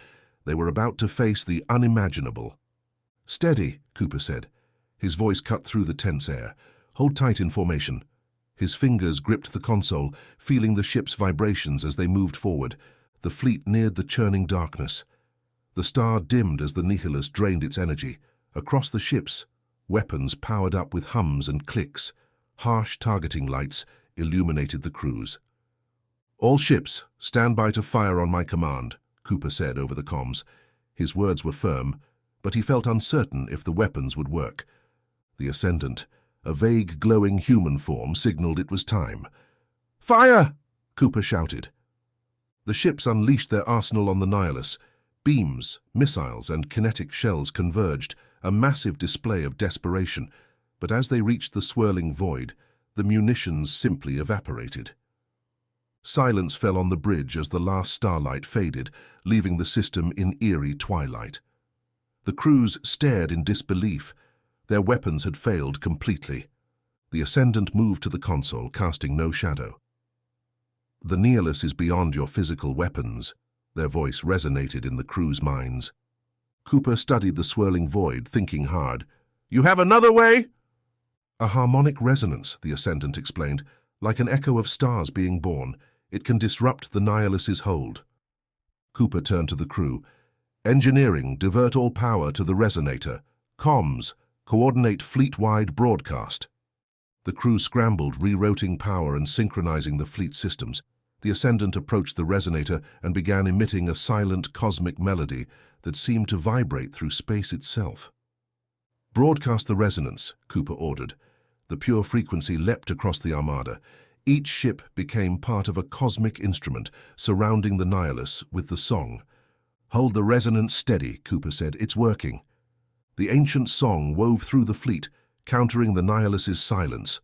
Speaker 1: They were about to face the unimaginable. "Steady," Cooper said. His voice cut through the tense air. "Hold tight in formation." His fingers gripped the console, feeling the ship's vibrations as they moved forward. The fleet neared the churning darkness. The star dimmed as the Nihilus drained its energy. Across the ships, weapons powered up with hums and clicks. Harsh targeting lights illuminated the crews. "All ships, stand by to fire on my command," Cooper said over the comms. His words were firm, but he felt uncertain if the weapons would work. The Ascendant, a vague glowing human form, signaled it was time. "Fire!" Cooper shouted. The ships unleashed their arsenal on the Nihilus. Beams, missiles, and kinetic shells converged, a massive display of desperation. But as they reached the swirling void, the munitions simply evaporated. Silence fell on the bridge as the last starlight faded, leaving the system in eerie twilight. The crews stared in disbelief. Their weapons had failed completely. The Ascendant moved to the console, casting no shadow. "The Nihilus is beyond your physical weapons," their voice resonated in the crew's minds. Cooper studied the swirling void, thinking hard. "You have another way?" "A harmonic resonance," the Ascendant explained, "like an echo of stars being born. It can disrupt the Nihilus's hold." Cooper turned to the crew. "Engineering, divert all power to the resonator. Comms, coordinate fleet-wide broadcast." The crew scrambled, rerouting power and synchronizing the fleet systems. The Ascendant approached the resonator and began emitting a silent cosmic melody that seemed to vibrate through space itself. "Broadcast the resonance," Cooper ordered. The pure frequency leapt across the armada. Each ship became part of a cosmic instrument, surrounding the Nihilus with the song. "Hold the resonance steady," Cooper said. "It's working." The ancient song wove through the fleet, countering the Nihilus's silence.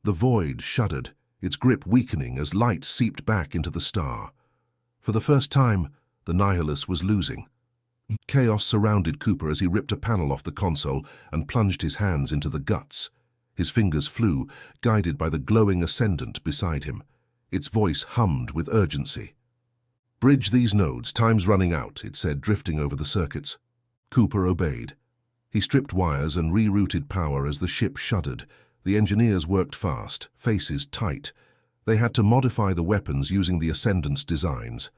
Speaker 1: The void shuddered, its grip weakening as light seeped back into the star. For the first time, the Nihilus was losing. Chaos surrounded Cooper as he ripped a panel off the console and plunged his hands into the guts. His fingers flew, guided by the glowing Ascendant beside him. Its voice hummed with urgency. "Bridge these nodes, time's running out," it said, drifting over the circuits. Cooper obeyed. He stripped wires and rerouted power as the ship shuddered. The engineers worked fast, faces tight. They had to modify the weapons using the Ascendant's designs.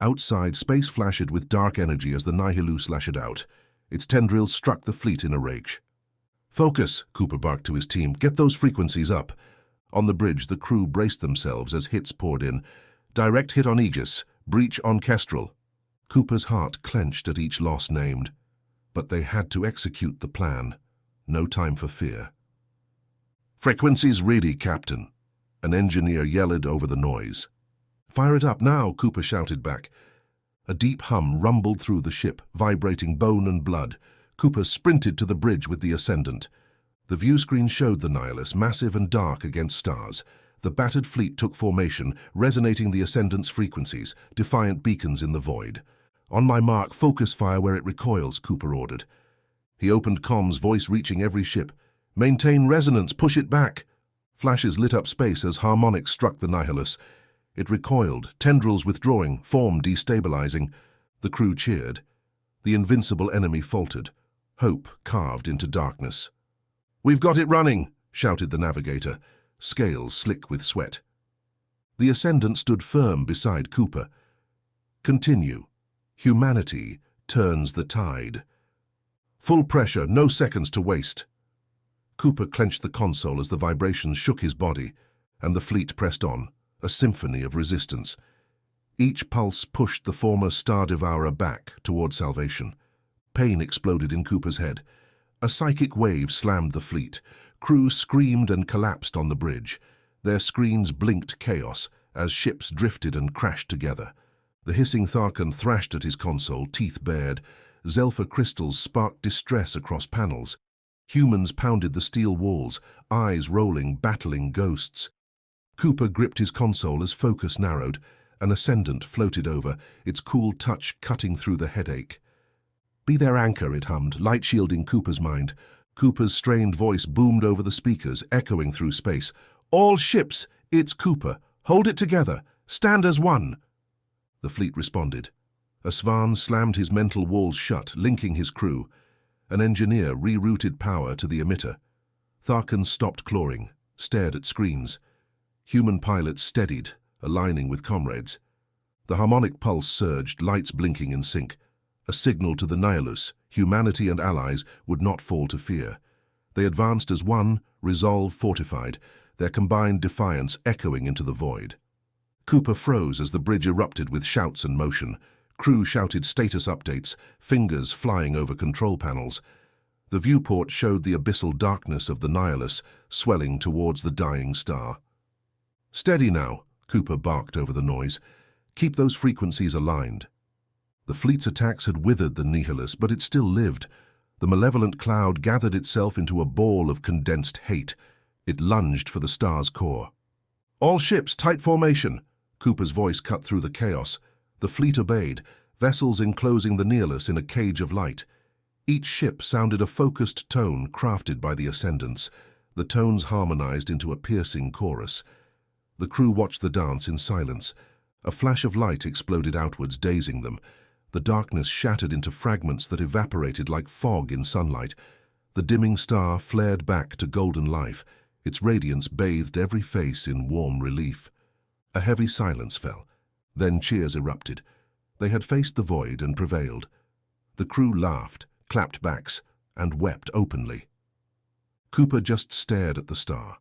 Speaker 1: Outside, space flashed with dark energy as the Nihilus lashed out. Its tendrils struck the fleet in a rage. "Focus," Cooper barked to his team. "Get those frequencies up." On the bridge, the crew braced themselves as hits poured in. "Direct hit on Aegis. Breach on Kestrel." Cooper's heart clenched at each loss named. But they had to execute the plan. No time for fear. "Frequencies ready, Captain," an engineer yelled over the noise. "Fire it up now," Cooper shouted back. A deep hum rumbled through the ship, vibrating bone and blood. Cooper sprinted to the bridge with the Ascendant. The view screen showed the Nihilus, massive and dark against stars. The battered fleet took formation, resonating the Ascendant's frequencies, defiant beacons in the void. "On my mark, focus fire where it recoils," Cooper ordered. He opened comms, voice reaching every ship. "Maintain resonance, push it back." Flashes lit up space as harmonics struck the Nihilus. It recoiled, tendrils withdrawing, form destabilizing. The crew cheered. The invincible enemy faltered. Hope carved into darkness. "We've got it running," shouted the navigator, scales slick with sweat. The Ascendant stood firm beside Cooper. "Continue. Humanity turns the tide." "Full pressure, no seconds to waste." Cooper clenched the console as the vibrations shook his body, and the fleet pressed on, a symphony of resistance. Each pulse pushed the former Star Devourer back toward salvation. Pain exploded in Cooper's head. A psychic wave slammed the fleet. Crews screamed and collapsed on the bridge. Their screens blinked chaos as ships drifted and crashed together. The hissing Tharkan thrashed at his console, teeth bared. Zelpha crystals sparked distress across panels. Humans pounded the steel walls, eyes rolling, battling ghosts. Cooper gripped his console as focus narrowed. An Ascendant floated over, its cool touch cutting through the headache. "Be their anchor," it hummed, light shielding Cooper's mind. Cooper's strained voice boomed over the speakers, echoing through space. "All ships, it's Cooper. Hold it together. Stand as one." The fleet responded. A Svan slammed his mental walls shut, linking his crew. An engineer rerouted power to the emitter. Tharkan stopped clawing, stared at screens. Human pilots steadied, aligning with comrades. The harmonic pulse surged, lights blinking in sync. A signal to the Nihilus, humanity and allies would not fall to fear. They advanced as one, resolve fortified, their combined defiance echoing into the void. Cooper froze as the bridge erupted with shouts and motion. Crew shouted status updates, fingers flying over control panels. The viewport showed the abyssal darkness of the Nihilus, swelling towards the dying star. "Steady now," Cooper barked over the noise. "Keep those frequencies aligned." The fleet's attacks had withered the Nihilus, but it still lived. The malevolent cloud gathered itself into a ball of condensed hate. It lunged for the star's core. "All ships, tight formation!" Cooper's voice cut through the chaos. The fleet obeyed, vessels enclosing the Nihilus in a cage of light. Each ship sounded a focused tone crafted by the Ascendants. The tones harmonized into a piercing chorus. The crew watched the dance in silence. A flash of light exploded outwards, dazing them. The darkness shattered into fragments that evaporated like fog in sunlight. The dimming star flared back to golden life. Its radiance bathed every face in warm relief. A heavy silence fell. Then cheers erupted. They had faced the void and prevailed. The crew laughed, clapped backs, and wept openly. Cooper just stared at the star.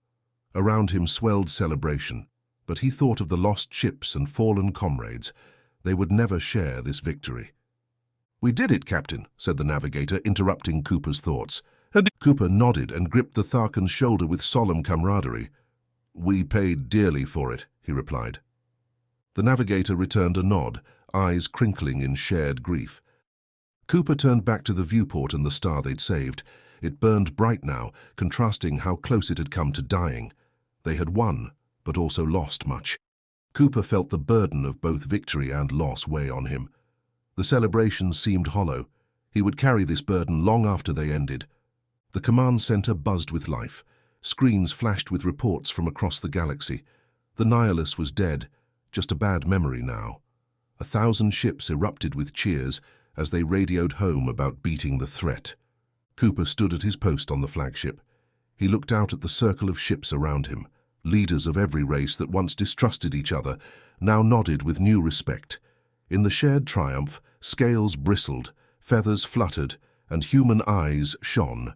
Speaker 1: Around him swelled celebration. But he thought of the lost ships and fallen comrades. They would never share this victory. "We did it, Captain," said the navigator, interrupting Cooper's thoughts. And Cooper nodded and gripped the Tharkan's shoulder with solemn camaraderie. "We paid dearly for it," he replied. The navigator returned a nod, eyes crinkling in shared grief. Cooper turned back to the viewport and the star they'd saved. It burned bright now, contrasting how close it had come to dying. They had won, but also lost much. Cooper felt the burden of both victory and loss weigh on him. The celebrations seemed hollow. He would carry this burden long after they ended. The command center buzzed with life. Screens flashed with reports from across the galaxy. The Nihilus was dead, just a bad memory now. 1,000 ships erupted with cheers as they radioed home about beating the threat. Cooper stood at his post on the flagship. He looked out at the circle of ships around him. Leaders of every race that once distrusted each other now nodded with new respect. In the shared triumph, scales bristled, feathers fluttered, and human eyes shone.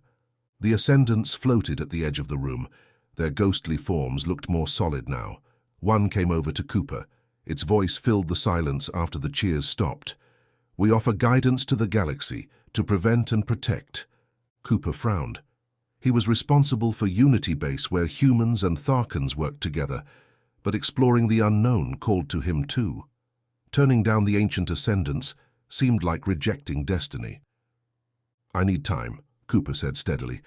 Speaker 1: The ascendants floated at the edge of the room. Their ghostly forms looked more solid now. One came over to Cooper. Its voice filled the silence after the cheers stopped. "We offer guidance to the galaxy, to prevent and protect." Cooper frowned. He was responsible for Unity Base where humans and Tharkans worked together, but exploring the unknown called to him too. Turning down the ancient ascendants seemed like rejecting destiny. "I need time," Cooper said steadily.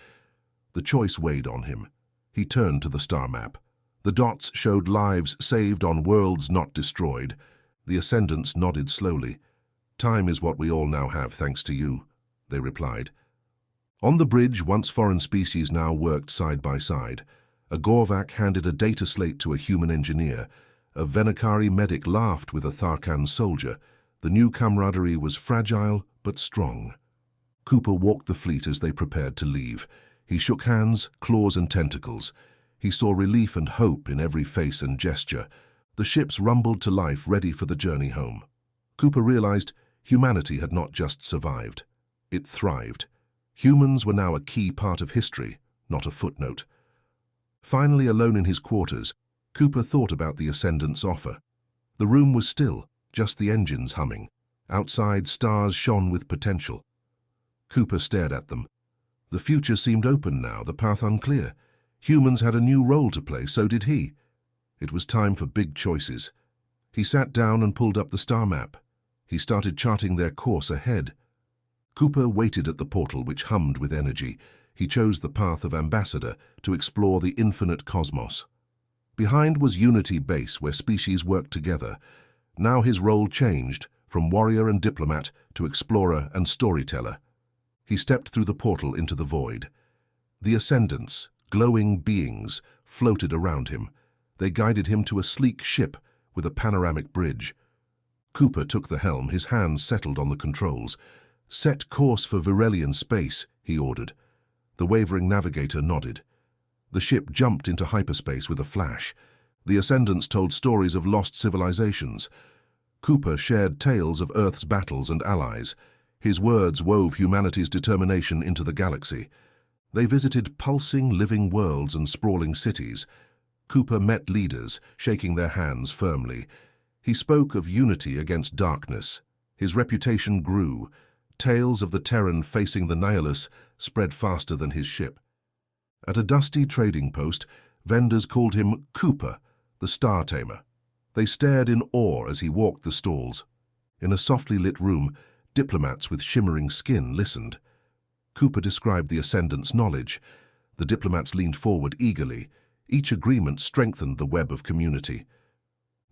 Speaker 1: The choice weighed on him. He turned to the star map. The dots showed lives saved on worlds not destroyed. The ascendants nodded slowly. "Time is what we all now have, thanks to you," they replied. On the bridge, once foreign species now worked side by side. A Gorvak handed a data slate to a human engineer. A Venakari medic laughed with a Tharkan soldier. The new camaraderie was fragile but strong. Cooper walked the fleet as they prepared to leave. He shook hands, claws and tentacles. He saw relief and hope in every face and gesture. The ships rumbled to life, ready for the journey home. Cooper realized humanity had not just survived. It thrived. Humans were now a key part of history, not a footnote. Finally alone in his quarters, Cooper thought about the Ascendant's offer. The room was still, just the engines humming. Outside, stars shone with potential. Cooper stared at them. The future seemed open now, the path unclear. Humans had a new role to play, so did he. It was time for big choices. He sat down and pulled up the star map. He started charting their course ahead. Cooper waited at the portal, which hummed with energy. He chose the path of Ambassador to explore the infinite cosmos. Behind was Unity Base, where species worked together. Now his role changed, from warrior and diplomat to explorer and storyteller. He stepped through the portal into the void. The Ascendants, glowing beings, floated around him. They guided him to a sleek ship with a panoramic bridge. Cooper took the helm, his hands settled on the controls. "Set course for Virelian space," he ordered. The wavering navigator nodded. The ship jumped into hyperspace with a flash. The Ascendants told stories of lost civilizations. Cooper shared tales of Earth's battles and allies. His words wove humanity's determination into the galaxy. They visited pulsing, living worlds and sprawling cities. Cooper met leaders, shaking their hands firmly. He spoke of unity against darkness. His reputation grew. Tales of the Terran facing the Nihilus spread faster than his ship. At a dusty trading post, vendors called him Cooper, the Star Tamer. They stared in awe as he walked the stalls. In a softly lit room, diplomats with shimmering skin listened. Cooper described the Ascendant's knowledge. The diplomats leaned forward eagerly. Each agreement strengthened the web of community.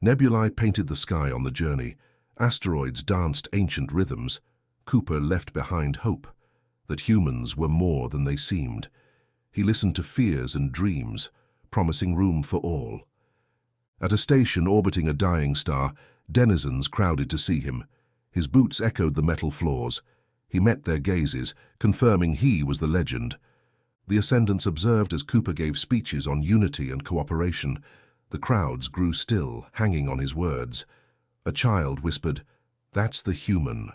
Speaker 1: Nebulae painted the sky on the journey. Asteroids danced ancient rhythms. Cooper left behind hope, that humans were more than they seemed. He listened to fears and dreams, promising room for all. At a station orbiting a dying star, denizens crowded to see him. His boots echoed the metal floors. He met their gazes, confirming he was the legend. The Ascendants observed as Cooper gave speeches on unity and cooperation. The crowds grew still, hanging on his words. A child whispered, "That's the human."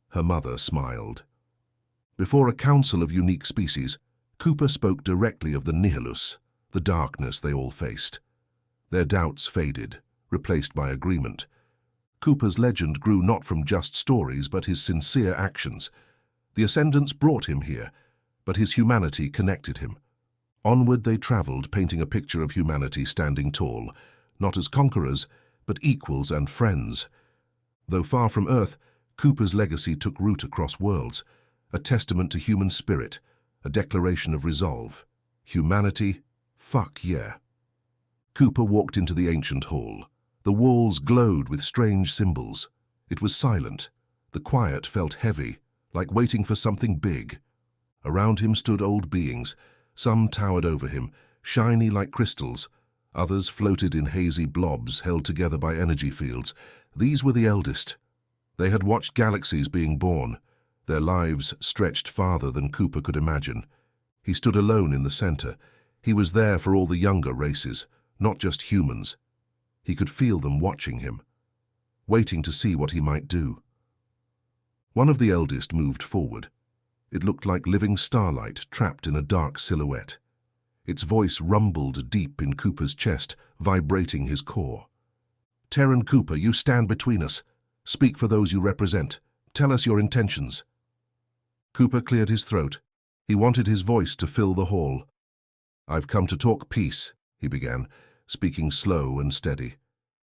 Speaker 1: Her mother smiled. Before a council of unique species, Cooper spoke directly of the Nihilus, the darkness they all faced. Their doubts faded, replaced by agreement. Cooper's legend grew not from just stories, but his sincere actions. The Ascendants brought him here, but his humanity connected him. Onward they traveled, painting a picture of humanity standing tall, not as conquerors, but equals and friends. Though far from Earth, Cooper's legacy took root across worlds, a testament to human spirit, a declaration of resolve. Humanity, fuck yeah. Cooper walked into the ancient hall. The walls glowed with strange symbols. It was silent. The quiet felt heavy, like waiting for something big. Around him stood old beings. Some towered over him, shiny like crystals. Others floated in hazy blobs held together by energy fields. These were the eldest. They had watched galaxies being born. Their lives stretched farther than Cooper could imagine. He stood alone in the center. He was there for all the younger races, not just humans. He could feel them watching him, waiting to see what he might do. One of the eldest moved forward. It looked like living starlight trapped in a dark silhouette. Its voice rumbled deep in Cooper's chest, vibrating his core. "Terran Cooper, you stand between us. Speak for those you represent. Tell us your intentions." Cooper cleared his throat. He wanted his voice to fill the hall. "I've come to talk peace," he began, speaking slow and steady.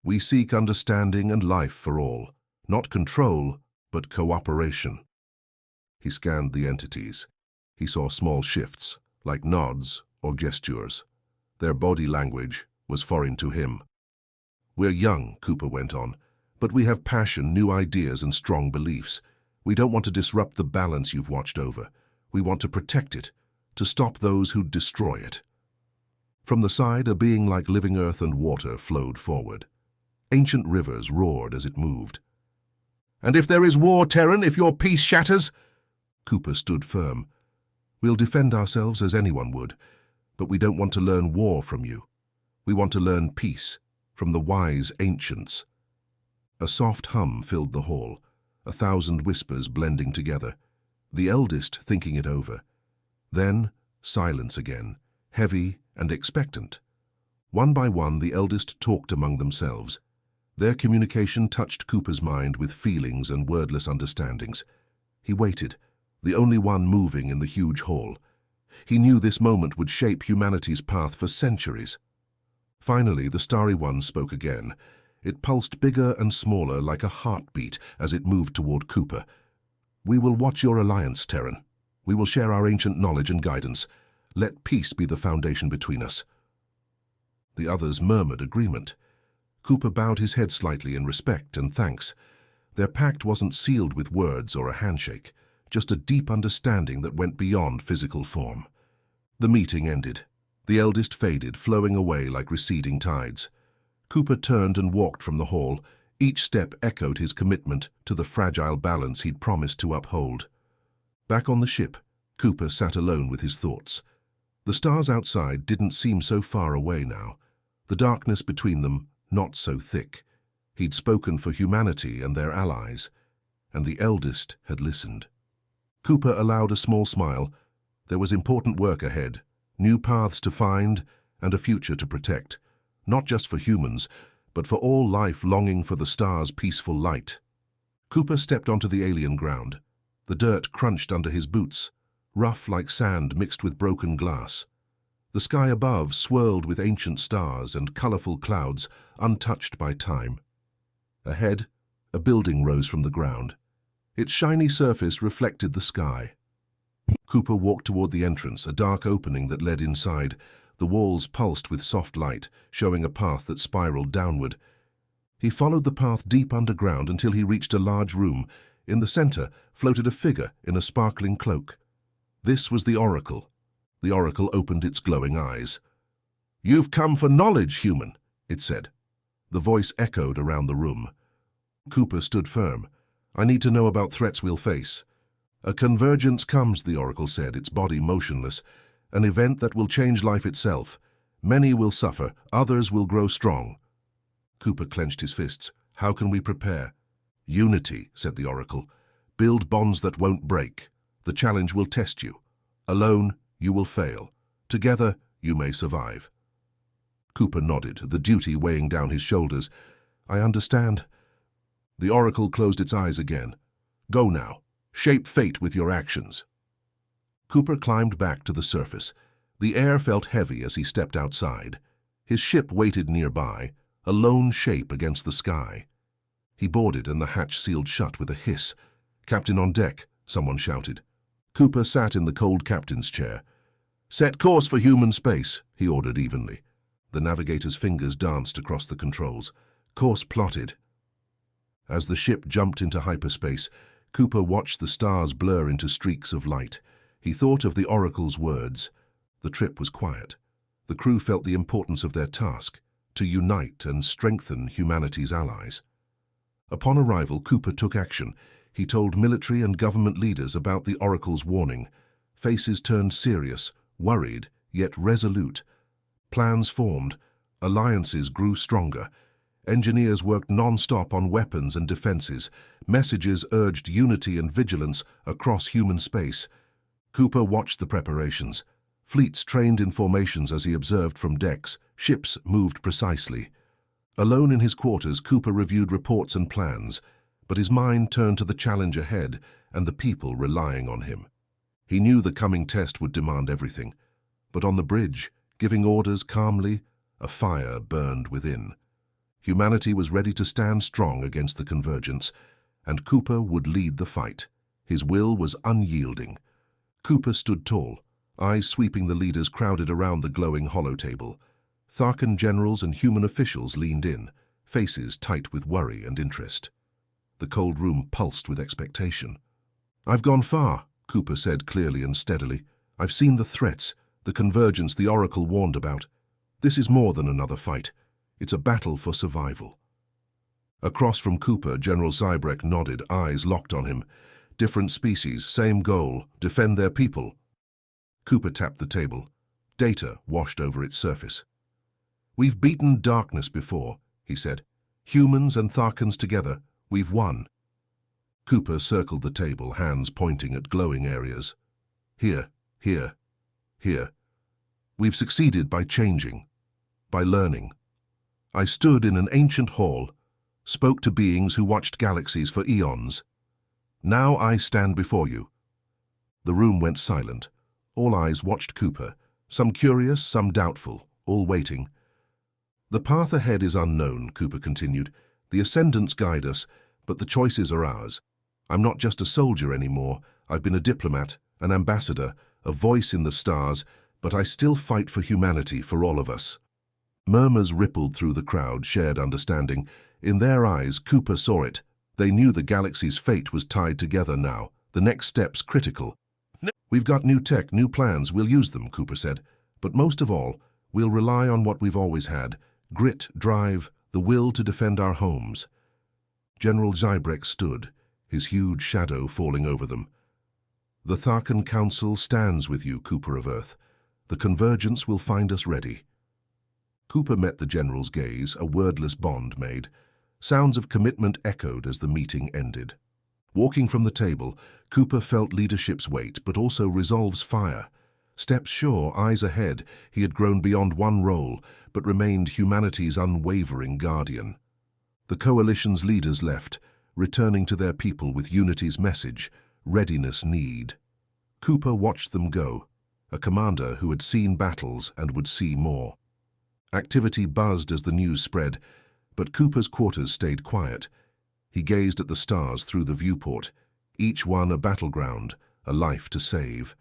Speaker 1: "We seek understanding and life for all, not control, but cooperation." He scanned the entities. He saw small shifts, like nods or gestures. Their body language was foreign to him. "We're young," Cooper went on, "but we have passion, new ideas, and strong beliefs. We don't want to disrupt the balance you've watched over. We want to protect it, to stop those who destroy it." From the side, a being like living earth and water flowed forward. Ancient rivers roared as it moved. "And if there is war, Terran, if your peace shatters?" Cooper stood firm. "We'll defend ourselves as anyone would, but we don't want to learn war from you. We want to learn peace, from the wise ancients." A soft hum filled the hall, 1,000 whispers blending together, the eldest thinking it over. Then silence again, heavy and expectant. One by one, the eldest talked among themselves. Their communication touched Cooper's mind with feelings and wordless understandings. He waited, the only one moving in the huge hall. He knew this moment would shape humanity's path for centuries. Finally, the Starry One spoke again. It pulsed bigger and smaller like a heartbeat as it moved toward Cooper. "We will watch your alliance, Terran. We will share our ancient knowledge and guidance. Let peace be the foundation between us." The others murmured agreement. Cooper bowed his head slightly in respect and thanks. Their pact wasn't sealed with words or a handshake, just a deep understanding that went beyond physical form. The meeting ended. The eldest faded, flowing away like receding tides. Cooper turned and walked from the hall. Each step echoed his commitment to the fragile balance he'd promised to uphold. Back on the ship, Cooper sat alone with his thoughts. The stars outside didn't seem so far away now. The darkness between them not so thick. He'd spoken for humanity and their allies, and the eldest had listened. Cooper allowed a small smile. There was important work ahead, new paths to find and a future to protect, not just for humans, but for all life longing for the stars' peaceful light. Cooper stepped onto the alien ground. The dirt crunched under his boots, rough like sand mixed with broken glass. The sky above swirled with ancient stars and colorful clouds, untouched by time. Ahead, a building rose from the ground. Its shiny surface reflected the sky. Cooper walked toward the entrance, a dark opening that led inside. The walls pulsed with soft light, showing a path that spiraled downward. He followed the path deep underground until he reached a large room. In the center floated a figure in a sparkling cloak. This was the Oracle. The Oracle opened its glowing eyes. "You've come for knowledge, human," it said. The voice echoed around the room. Cooper stood firm. "I need to know about threats we'll face." "A convergence comes," the Oracle said, its body motionless. "An event that will change life itself. Many will suffer, others will grow strong." Cooper clenched his fists. "How can we prepare?" "Unity," said the Oracle. "Build bonds that won't break. The challenge will test you. Alone, you will fail. Together, you may survive." Cooper nodded, the duty weighing down his shoulders. I understand. The Oracle closed its eyes again. Go now. Shape fate with your actions. Cooper climbed back to the surface. The air felt heavy as he stepped outside. His ship waited nearby, a lone shape against the sky. He boarded and the hatch sealed shut with a hiss. Captain on deck, someone shouted. Cooper sat in the cold captain's chair. Set course for human space, he ordered evenly. The navigator's fingers danced across the controls. Course plotted. As the ship jumped into hyperspace, Cooper watched the stars blur into streaks of light. He thought of the Oracle's words. The trip was quiet. The crew felt the importance of their task, to unite and strengthen humanity's allies. Upon arrival, Cooper took action. He told military and government leaders about the Oracle's warning. Faces turned serious, worried, yet resolute. Plans formed. Alliances grew stronger. Engineers worked non-stop on weapons and defenses. Messages urged unity and vigilance across human space. Cooper watched the preparations. Fleets trained in formations as he observed from decks. Ships moved precisely. Alone in his quarters, Cooper reviewed reports and plans, but his mind turned to the challenge ahead and the people relying on him. He knew the coming test would demand everything, but on the bridge, giving orders calmly, a fire burned within. Humanity was ready to stand strong against the convergence, and Cooper would lead the fight. His will was unyielding. Cooper stood tall, eyes sweeping the leaders crowded around the glowing holotable. Tharkan generals and human officials leaned in, faces tight with worry and interest. The cold room pulsed with expectation. I've gone far, Cooper said clearly and steadily. I've seen the threats, the convergence the Oracle warned about. This is more than another fight. It's a battle for survival. Across from Cooper, General Zybrek nodded, eyes locked on him. Different species, same goal, defend their people. Cooper tapped the table. Data washed over its surface. We've beaten darkness before, he said. Humans and Tharkans together, we've won. Cooper circled the table, hands pointing at glowing areas. Here, here, here. We've succeeded by changing, by learning. I stood in an ancient hall, spoke to beings who watched galaxies for eons. Now I stand before you. The room went silent. All eyes watched Cooper, some curious, some doubtful, all waiting. The path ahead is unknown, Cooper continued. The ascendants guide us, but the choices are ours. I'm not just a soldier anymore. I've been a diplomat, an ambassador, a voice in the stars, but I still fight for humanity, for all of us. Murmurs rippled through the crowd, shared understanding. In their eyes, Cooper saw it. They knew the galaxy's fate was tied together now, the next steps critical. We've got new tech, new plans, we'll use them, Cooper said. But most of all, we'll rely on what we've always had. Grit, drive, the will to defend our homes. General Zybrek stood, his huge shadow falling over them. The Tharkan Council stands with you, Cooper of Earth. The convergence will find us ready. Cooper met the general's gaze, a wordless bond made. Sounds of commitment echoed as the meeting ended. Walking from the table, Cooper felt leadership's weight, but also resolve's fire. Steps sure, eyes ahead, he had grown beyond one role, but remained humanity's unwavering guardian. The coalition's leaders left, returning to their people with unity's message, readiness need. Cooper watched them go, a commander who had seen battles and would see more. Activity buzzed as the news spread, but Cooper's quarters stayed quiet. He gazed at the stars through the viewport, each one a battleground, a life to save.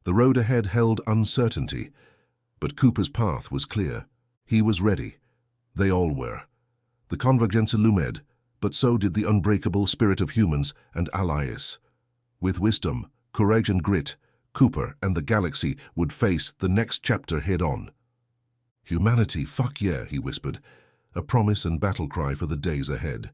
Speaker 1: The road ahead held uncertainty, but Cooper's path was clear. He was ready. They all were. The convergence illumined, but so did the unbreakable spirit of humans and allies. With wisdom, courage and grit, Cooper and the galaxy would face the next chapter head-on. Humanity, fuck yeah, he whispered, a promise and battle cry for the days ahead.